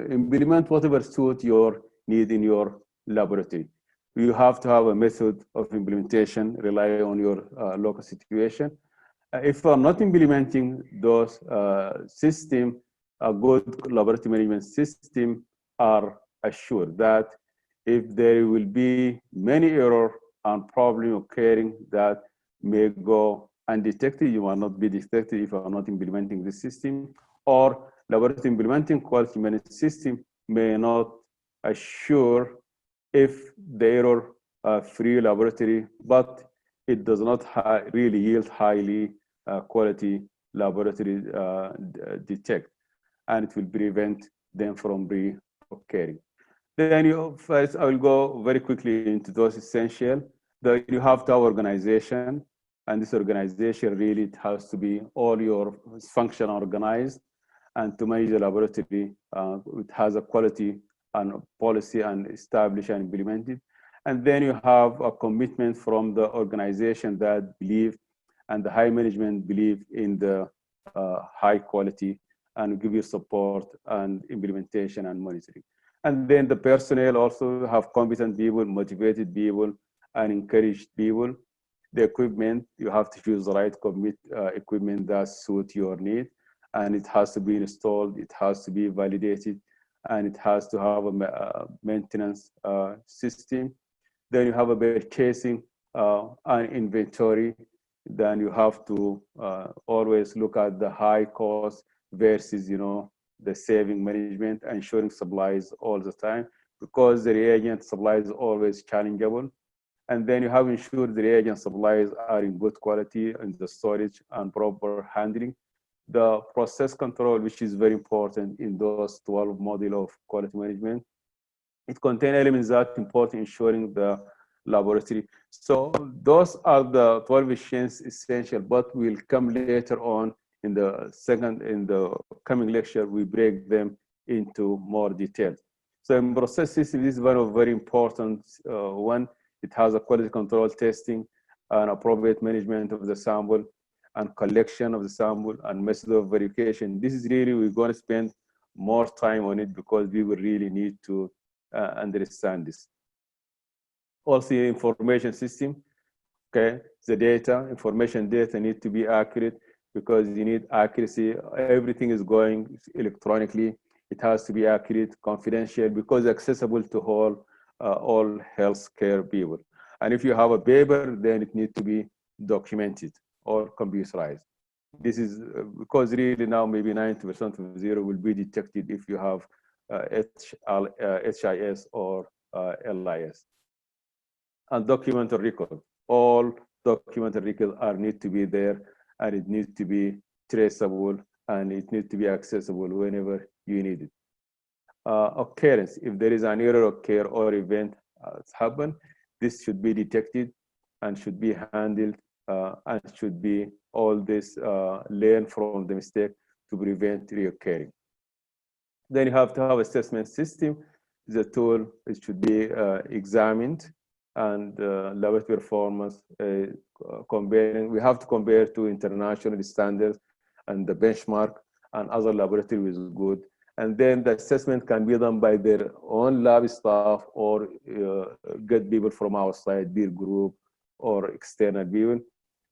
implement whatever suit your need in your laboratory. You have to have a method of implementation relying on your local situation. If we are not implementing those system, a good laboratory management system are assured that if there will be many error and problem occurring that may go undetected, you will not be detected if you are not implementing the system, or laboratory implementing quality management system may not assure if the error free laboratory, but it does not really yield highly quality laboratory detect, and it will prevent them from reoccurring. Then first, I will go very quickly into those essential. You have to have organization, and this organization really it has to be all your function organized, and to manage the laboratory, it has a quality and policy and established and implemented. And then you have a commitment from the organization that believe and the high management believe in the high quality and give you support and implementation and monitoring. And then the personnel also have competent people, motivated people, and encouraged people. The equipment, you have to choose the right equipment that suit your need, and it has to be installed, it has to be validated, and it has to have a maintenance system. Then you have a purchasing and inventory. Then you have to always look at the high cost versus, the saving management, ensuring supplies all the time, because the reagent supply is always challengeable. And then you have ensured the reagent supplies are in good quality and the storage and proper handling. The process control, which is very important in those 12 modules of quality management, it contains elements that are important ensuring the laboratory. So those are the 12 essential, but we'll come later on in the coming lecture, we break them into more detail. So in process system, this is one of very important one. It has a quality control testing and appropriate management of the sample and collection of the sample and method of verification. This is really, we're going to spend more time on it because we will really need to understand this. Also, information system, okay, the information data need to be accurate because you need accuracy. Everything is going electronically. It has to be accurate, confidential, because accessible to all healthcare people. And if you have a paper, then it needs to be documented or computerized. This is because really now maybe 90% of zero will be detected if you have HIS or LIS. And documented record. All documented records need to be there, and it needs to be traceable, and it needs to be accessible whenever you need it. Occurrence, if there is an error occur or event happen, this should be detected and should be handled and should be all this learn from the mistake to prevent reoccurring. Then you have to have assessment system. The tool, it should be examined and laboratory performance comparing. We have to compare to international standards and the benchmark and other laboratory is good. And then the assessment can be done by their own lab staff or get people from outside, peer group or external people.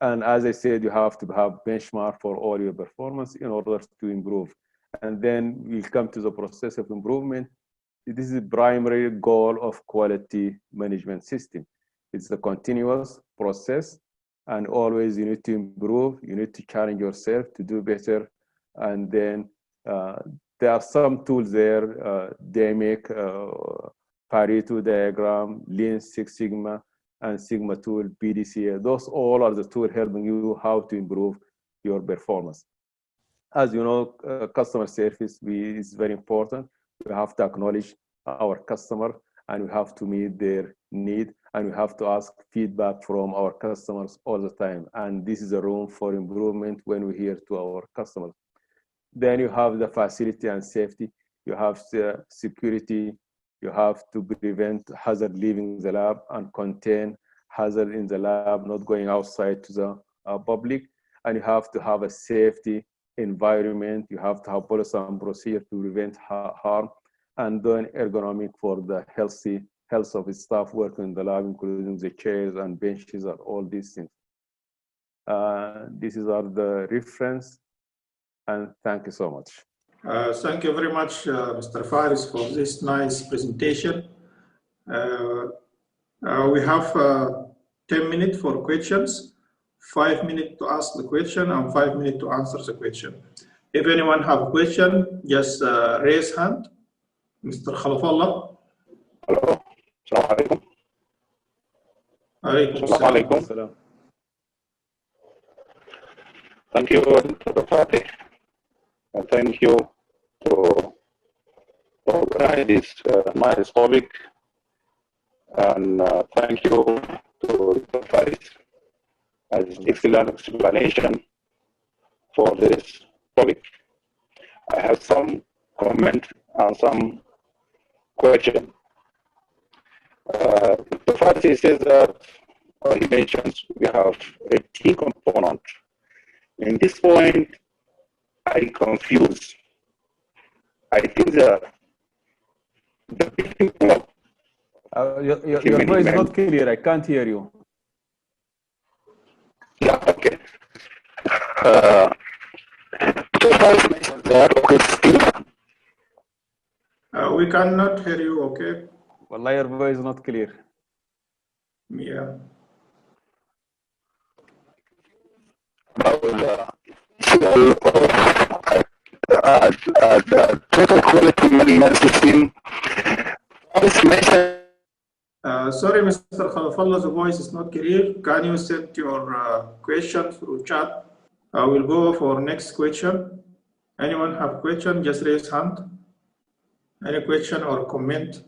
And as I said, you have to have benchmark for all your performance in order to improve. And then we'll come to the process of improvement. This is the primary goal of quality management system. It's a continuous process, and always you need to improve. You need to challenge yourself to do better. And then there are some tools there. They make Pareto diagram, Lean Six Sigma, and Sigma tool, PDCA. Those all are the tools helping you how to improve your performance. As you know, customer service is very important. We have to acknowledge our customer and we have to meet their need, and we have to ask feedback from our customers all the time. And this is a room for improvement when we hear to our customers. Then you have the facility and safety. You have the security. You have to prevent hazard leaving the lab and contain hazard in the lab, not going outside to the public. And you have to have a safety environment. You have to have policy and procedure to prevent harm, and then ergonomic for the health of the staff working in the lab, including the chairs and benches and all these things. These are the reference, and thank you so much. Thank you very much, Mr. Faris, for this nice presentation. We have 10 minutes for questions, 5 minutes to ask the question, and 5 minutes to answer the question. If anyone have a question, just raise hand. Mr. Khalafallah. Hello. Assalamu alaikum. Alaikum. Thank you, Dr. Fatih. And thank you to organize this nice topic. And thank you to Dr. Faris as excellent explanation for this topic. I have some comment and some question. Dr. Faris says that, he mentions we have a T component. In this point, I confuse. I think that the building block. Your voice is not clear. I can't hear you. Yeah, okay. Dr. Faris mentioned that, okay, still. We cannot hear you, okay? Wallahi, your voice is not clear. Yeah. The total quality management system. Sorry, Mr. Khalafallah, the voice is not clear. Can you send your question through chat? I will go for next question. Anyone have question? Just raise hand. Any question or comment?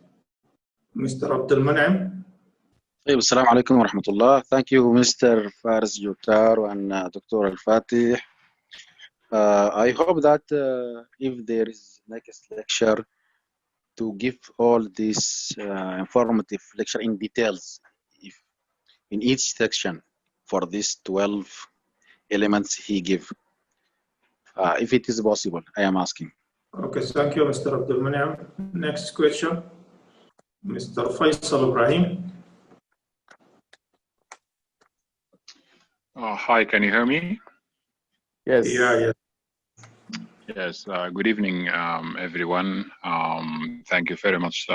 Mr. Abdulrahman. طيب السلام عليكم ورحمة الله. Thank you, Mr. Faris Joatar and Dr. Alfatih. I hope that if there is next lecture to give all this informative lecture in details, if in each section for these 12 elements he give. If it is possible, I am asking. Okay, thank you, Mr. Abdulrahman. Next question, Mr. Faisal Ibrahim. Hi, can you hear me? Yes. Yeah. Yes, good evening, everyone. Thank you very much,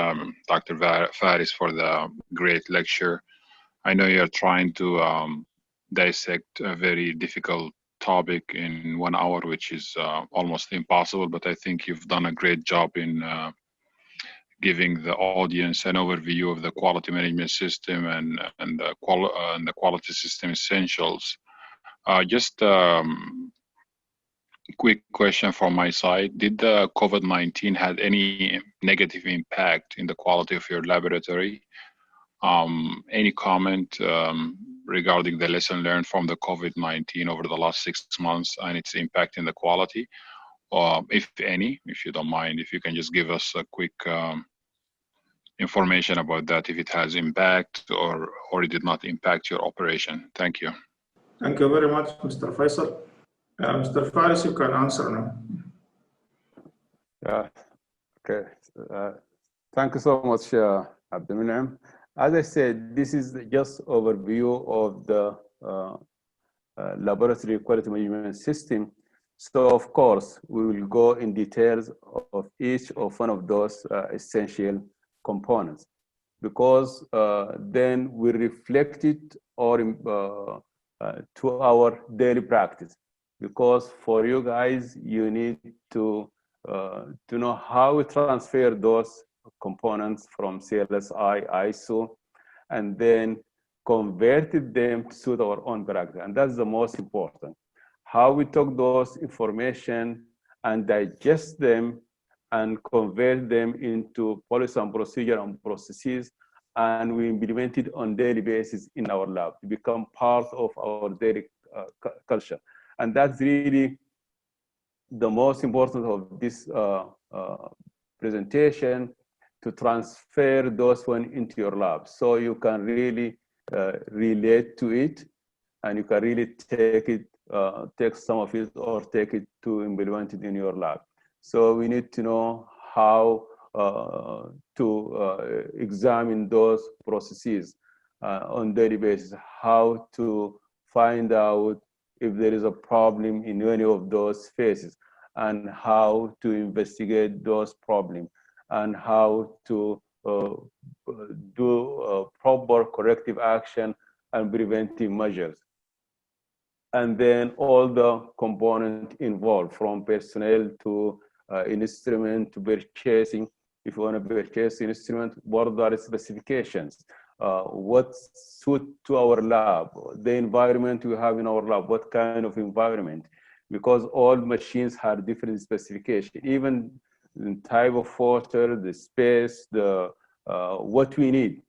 Dr. Faris, for the great lecture. I know you're trying to dissect a very difficult topic in 1 hour, which is almost impossible, but I think you've done a great job in giving the audience an overview of the quality management system and the quality system essentials. Just quick question from my side. Did the COVID-19 had any negative impact in the quality of your laboratory? Any comment regarding the lesson learned from the COVID-19 over the last 6 months and its impact in the quality? If any, if you don't mind, if you can just give us a quick information about that, if it has impact or it did not impact your operation. Thank you. Thank you very much, Mr. Faisal. Mr. Faris, you can answer now. Okay. Thank you so much, Abdulrahman. As I said, this is just overview of the laboratory quality management system. So of course, we will go in details of each of one of those essential components, because then we reflect it to our daily practice. Because for you guys, you need to know how we transfer those components from CLSI, ISO, and then converted them to suit our own practice. And that's the most important. How we took those information and digest them and convert them into policy and procedure and processes, and we implement it on daily basis in our lab to become part of our daily culture. And that's really the most important of this presentation, to transfer those one into your lab. So you can really relate to it, and you can really take it, take some of it or take it to implement it in your lab. So we need to know how to examine those processes on daily basis, how to find out if there is a problem in any of those phases, and how to investigate those problems, and how to do proper corrective action and preventive measures. And then all the components involved, from personnel to instrument to purchasing. If you want to purchase instrument, what are the specifications? What suit to our lab, the environment we have in our lab, what kind of environment, because all machines have different specifications, even the type of water, the space, the what we need.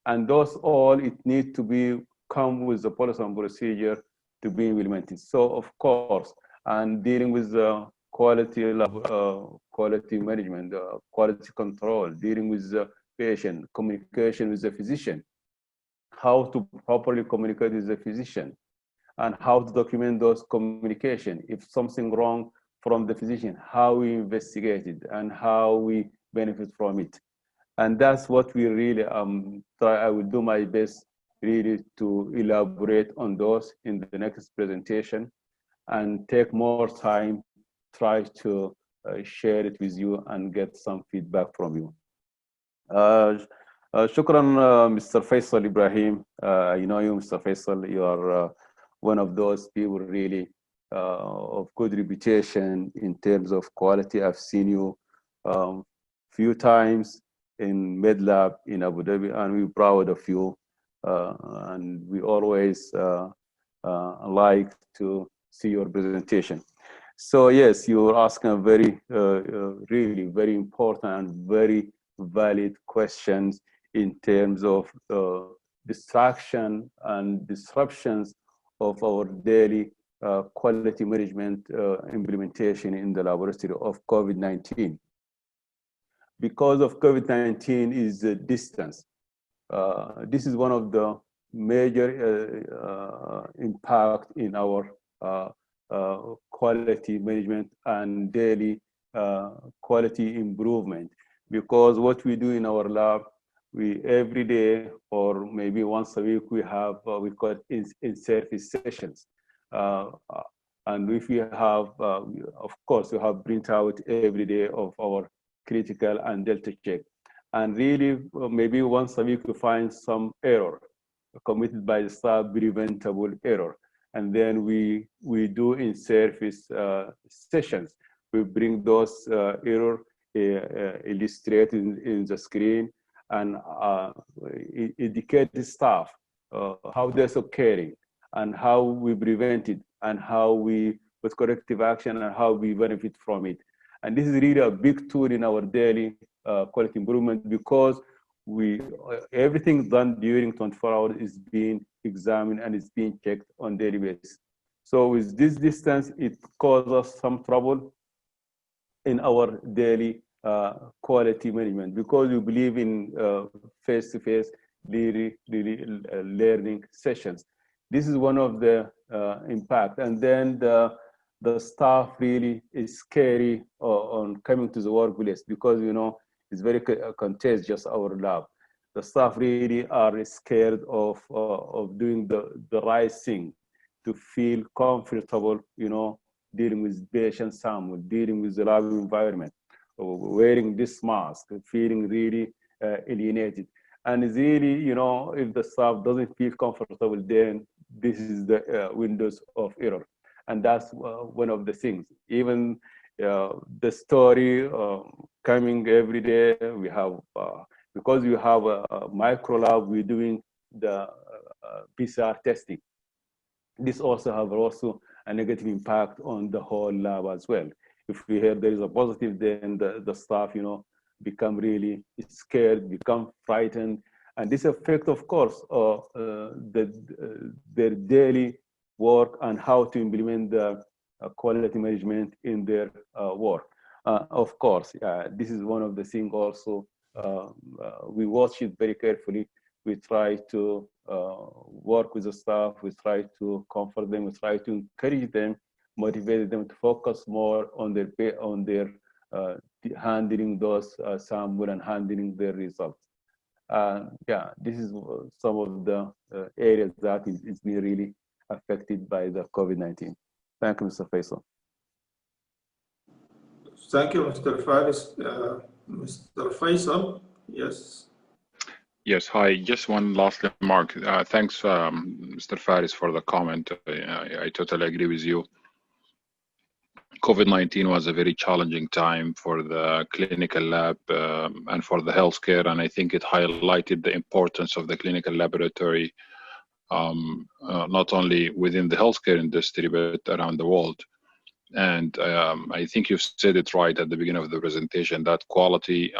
And those all, it needs to be come with the policy and procedure to be implemented. So of course, and dealing with the quality management, quality control, dealing with the patient, communication with the physician, how to properly communicate with the physician, and how to document those communication. If something wrong from the physician, how we investigate it and how we benefit from it. And that's what we really I will do my best really to elaborate on those in the next presentation, and take more time, try to share it with you and get some feedback from you. Shukran, Mr. Faisal Ibrahim. You know you, Mr. Faisal. You are one of those people really of good reputation in terms of quality. I've seen you few times in MedLab in Abu Dhabi, and we're proud of you. And we always like to see your presentation. So yes, you were asking a very, really very important and very valid questions in terms of distraction and disruptions of our daily quality management implementation in the laboratory of COVID-19. Because of COVID-19 is the distance. This is one of the major impact in our quality management and daily quality improvement. Because what we do in our lab, we every day or maybe once a week we have we call it in-service sessions. And if we have, of course, we have printout every day of our critical and delta check. And really, maybe once a week we find some error committed by the staff, preventable error. And then we do in-service sessions. We bring those error illustrated in the screen and educate the staff how they're occurring and how we prevent it and how we with corrective action and how we benefit from it. And this is really a big tool in our daily quality improvement because everything done during 24 hours is being examined and is being checked on daily basis. So with this distance, it causes us some trouble in our daily quality management because we believe in face-to-face learning sessions. This is one of the impact. And then the staff really is scary on coming to the workplace because, you know, it's very contagious, our lab. The staff really are scared of doing the right thing to feel comfortable, you know, dealing with patient sample, dealing with the lab environment, wearing this mask, feeling really alienated. And it's really, you know, if the staff doesn't feel comfortable, then this is the windows of error. And that's one of the things. Even the story coming every day, we have, because we have a micro lab, we're doing the PCR testing. This also have a negative impact on the whole lab as well. If we hear there is a positive, then the staff, you know, become really scared, become frightened. And this affect, of course, their daily work and how to implement the quality management in their work. Of course, this is one of the things also, we watch it very carefully. We try to work with the staff, we try to comfort them, we try to encourage them, motivate them to focus more on their handling those samples and handling their results. Yeah, this is some of the areas that is being really affected by the COVID-19. Thank you, Mr. Faisal. Thank you, Mr. Faris. Mr. Faisal, yes. Yes, hi, just one last remark. Thanks, Mr. Faris, for the comment. I totally agree with you. COVID-19 was a very challenging time for the clinical lab and for the healthcare, and I think it highlighted the importance of the clinical laboratory, not only within the healthcare industry, but around the world. And I think you've said it right at the beginning of the presentation, that quality,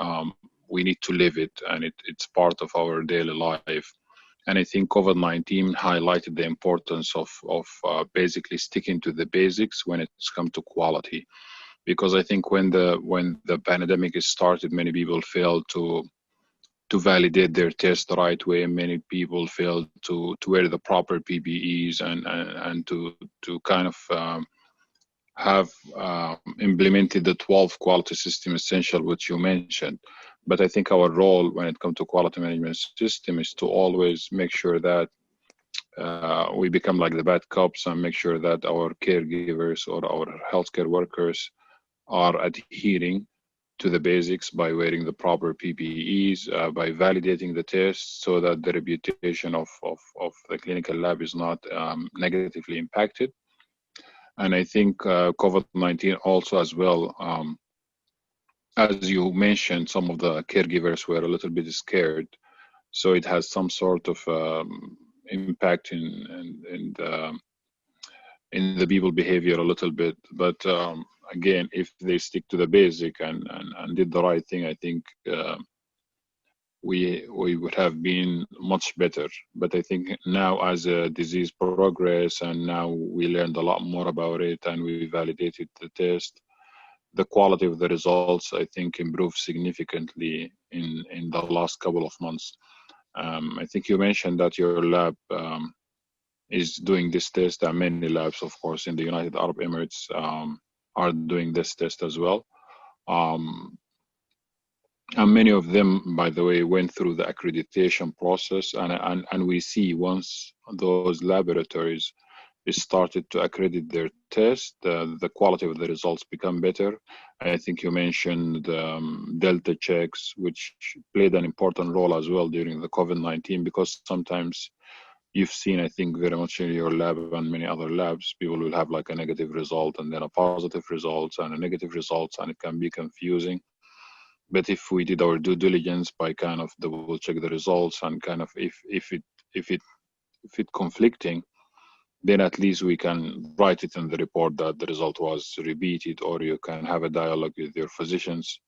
we need to live it, and it's part of our daily life. And I think COVID-19 highlighted the importance of basically sticking to the basics when it's come to quality. Because I think when the pandemic started, many people failed to validate their test the right way. Many people failed to wear the proper PPEs and to kind of have implemented the 12 quality system essential, which you mentioned. But I think our role when it comes to quality management system is to always make sure that we become like the bad cops and make sure that our caregivers or our healthcare workers are adhering to the basics by wearing the proper PPEs, by validating the tests so that the reputation of the clinical lab is not negatively impacted. And I think COVID-19 also as well, as you mentioned, some of the caregivers were a little bit scared. So it has some sort of impact in the people behavior a little bit. But again, if they stick to the basic and did the right thing, I think we would have been much better. But I think now as a disease progress and now we learned a lot more about it and we validated the test, the quality of the results, I think, improved significantly in the last couple of months. I think you mentioned that your lab is doing this test, and many labs, of course, in the United Arab Emirates are doing this test as well. And many of them, by the way, went through the accreditation process, and we see once those laboratories started to accredit their test, the quality of the results become better. I think you mentioned Delta checks, which played an important role as well during the COVID-19, because sometimes you've seen, I think, very much in your lab and many other labs, people will have like a negative result and then a positive result and a negative result, and it can be confusing. But if we did our due diligence by kind of double check the results and kind of if it conflicting, then at least we can write it in the report that the result was repeated, or you can have a dialogue with your physicians.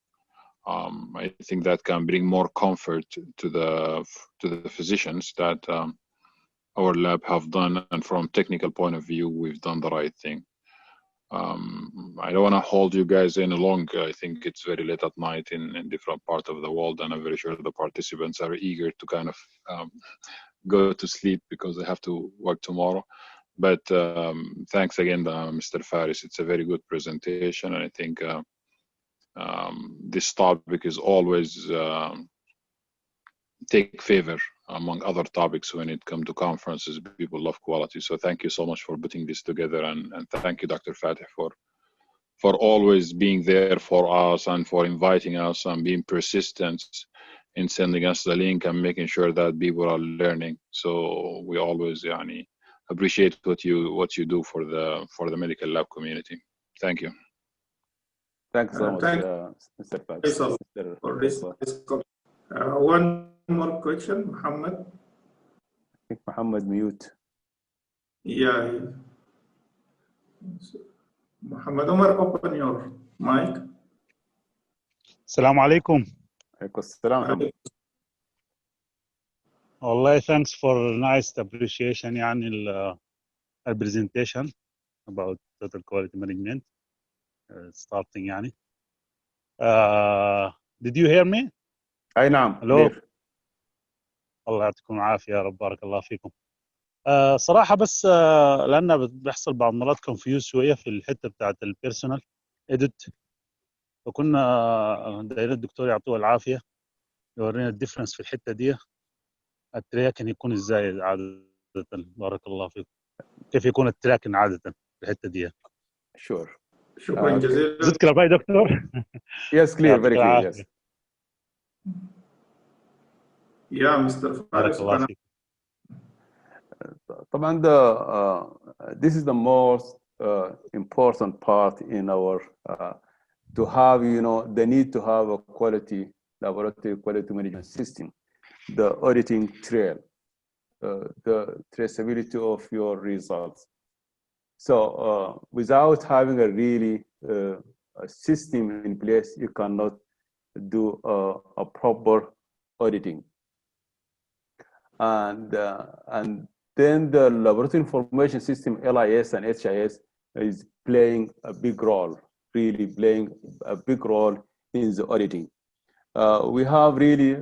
I think that can bring more comfort to the physicians that our lab have done, and from technical point of view, we've done the right thing. I don't want to hold you guys any longer. I think it's very late at night in different parts of the world, and I'm very sure the participants are eager to kind of go to sleep because they have to work tomorrow. But thanks again, Mr. Faris. It's a very good presentation, and I think this topic is always take favor among other topics when it comes to conferences. People love quality. So thank you so much for putting this together, and thank you, Dr. Fatih, for always being there for us and for inviting us and being persistent in sending us the link and making sure that people are learning. So we always appreciate what you do for the medical lab community. Thank you. Thanks so much, Mr. Faisal, for this. One more question, Muhammad. I think Muhammad mute. Yeah. Muhammad Omar, open your mic. السلام عليكم. عليكم السلام. والله thanks for nice appreciation يعني presentation about total quality management starting يعني. Did you hear me? أي نعم. Hello. الله يعطيكم العافية يا رب، بارك الله فيكم. صراحة بس لأن بيحصل بعض المرات confuse شوية في الحتة بتاعت البيرسونال edit، فكنا دايرين الدكتور يعطوه العافية يورينا الديفرنس في الحتة دي، التراكن يكون ازاي عادة، بارك الله فيكم، كيف يكون التراكن عادة في الحتة دي. Sure. شكرا جزيلا. زدت كلام يا دكتور. Yes, clear, very clear. Yes. Yeah, Mr. Faris. طبعا this is the most important part in our to have the need to have a quality laboratory quality management system, the auditing trail, the traceability of your results. So without having a really a system in place, you cannot do a proper auditing. And then the laboratory information system, LIS and HIS, is playing a big role, really playing a big role in the auditing. We have really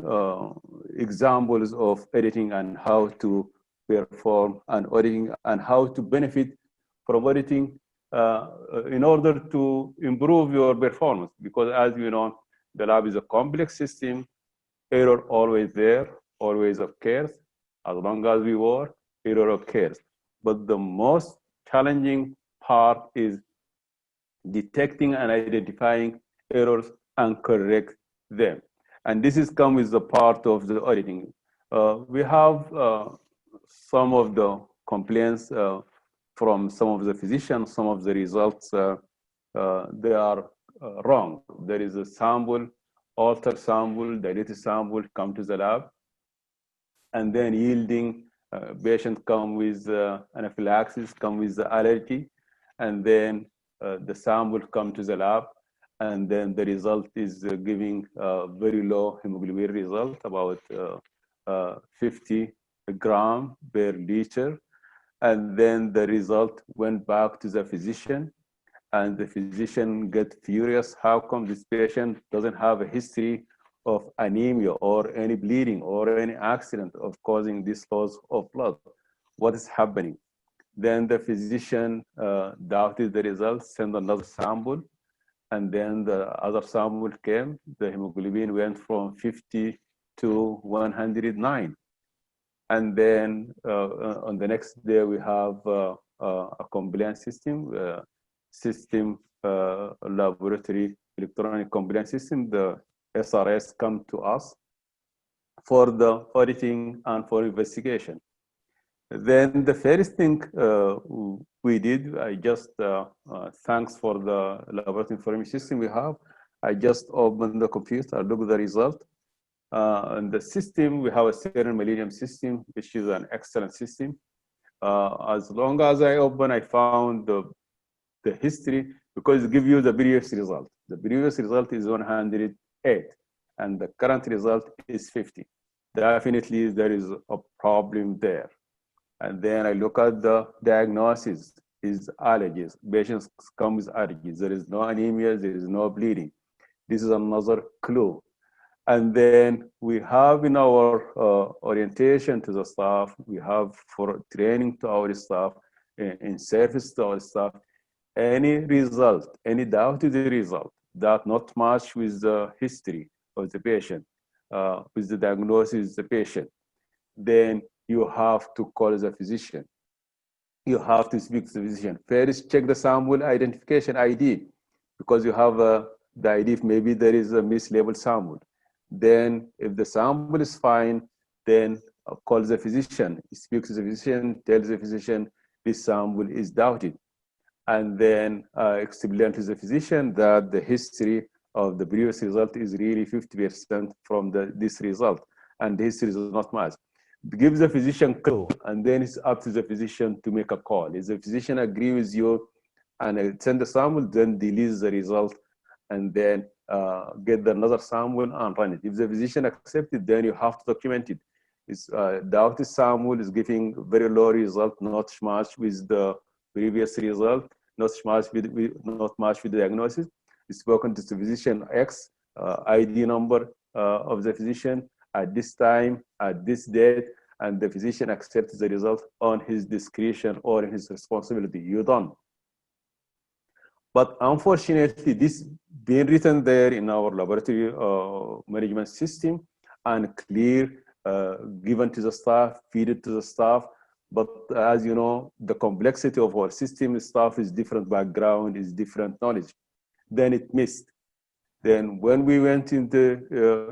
examples of auditing and how to perform an auditing and how to benefit from auditing in order to improve your performance. Because as you know, the lab is a complex system, error always there, always occurs. As long as we work, error occurs. But the most challenging part is detecting and identifying errors and correct them. And this is come with the part of the auditing. We have some of the complaints from some of the physicians, some of the results, they are wrong. There is a sample, altered sample, dilated sample come to the lab, and then yielding patient come with anaphylaxis, come with the allergy, and then the sample come to the lab, and then the result is giving very low hemoglobin result, about 50 gram per liter. And then the result went back to the physician, and the physician get furious. How come this patient doesn't have a history of anemia or any bleeding or any accident of causing this loss of blood? What is happening? Then the physician doubted the results, sent another sample, and then the other sample came. The hemoglobin went from 50 to 109. And then on the next day, we have a compliance system, laboratory electronic compliance system, the SRS, come to us for the auditing and for investigation. Then the first thing we did, I just, thanks for the laboratory information system we have, I just opened the computer, look at the result. And the system, we have a serum millennium system, which is an excellent system. As long as I open, I found the history, because it gives you the previous result. The previous result is 108, and the current result is 50. Definitely there is a problem there. And then I look at the diagnosis, is allergies. Patients come with allergies. There is no anemia, there is no bleeding. This is another clue. And then we have in our orientation to the staff, we have for training to our staff, in service to our staff, any result, any doubt to the result that not match with the history of the patient, with the diagnosis of the patient, then you have to call the physician. You have to speak to the physician. First, check the sample identification ID, because you have the ID if maybe there is a mislabeled sample. Then if the sample is fine, then call the physician, speak to the physician, tell the physician this sample is doubted. And then explain to the physician that the history of the previous result is really 50% from this result, and the history is not much. Give the physician clue, and then it's up to the physician to make a call. If the physician agree with you and send the sample, then delete the result, and then get another sample and run it. If the physician accepts it, then you have to document it. It's doubted sample is giving very low result, not much with the previous result, not much with the diagnosis. It's spoken to the physician X, ID number of the physician at this time, at this date, and the physician accepts the result on his discretion or his responsibility. You're done. But unfortunately, this being written there in our laboratory management system and clear, given to the staff, feed it to the staff. But as you know, the complexity of our system, staff is different background, is different knowledge. Then it missed. Then when we went into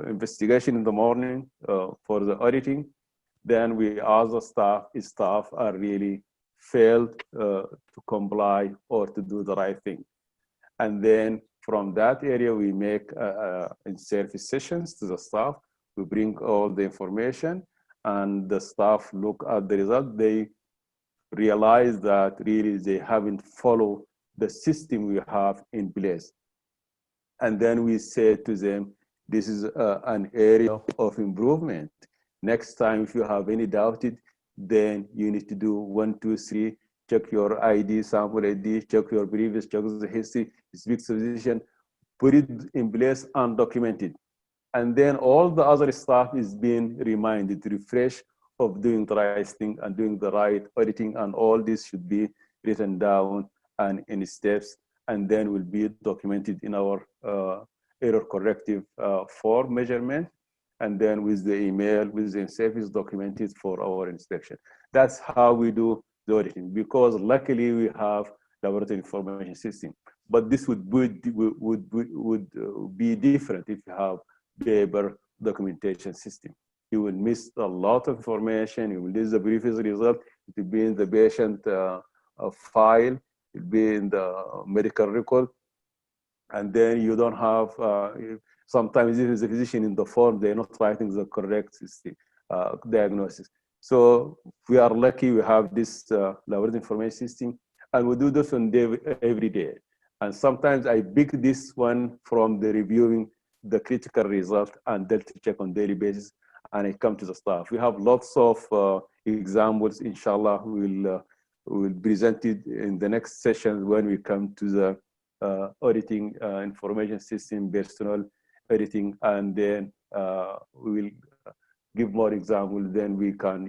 investigation in the morning for the auditing, then we asked the staff if staff are really failed to comply or to do the right thing. And then from that area, we make in-service sessions to the staff. We bring all the information, and the staff look at the result. They realize that really they haven't followed the system we have in place. And then we say to them, this is an area of improvement. Next time, if you have any doubted, then you need to do 1, 2, 3, check your ID, sample ID, check your previous, check the history, speak to the physician, put it in place and document it. And then all the other staff is being reminded, refresh of doing the right thing and doing the right auditing, and all this should be written down and in steps, and then will be documented in our error corrective for measurement, and then with the email, with the service documented for our inspection. That's how we do the auditing, because luckily we have laboratory information system. but this would be different if you have paper documentation system. You will miss a lot of information. You will lose the previous result. It will be in the patient file. It will be in the medical record. And then you don't have, sometimes even the physician in the form, they're not writing the correct diagnosis. So we are lucky we have this laboratory information system, and we do this on every day. And sometimes I pick this one from the reviewing the critical result and delta check on daily basis, and I come to the staff. We have lots of examples, inshallah, we'll present it in the next session when we come to the auditing information system, personal auditing, and then we will give more examples. Then we can,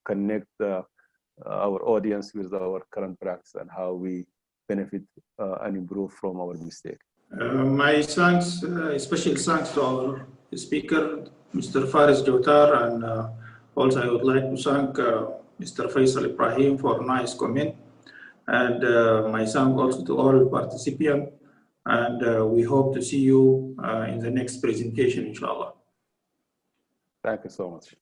connect our audience with our current practice and how we benefit and improve from our mistake. My thanks, special thanks to our speaker, Mr. Faris Joatar, and also I would like to thank Mr. Faisal Ibrahim for a nice comment. And my thanks also to all participants. And we hope to see you in the next presentation, inshallah. Thank you so much.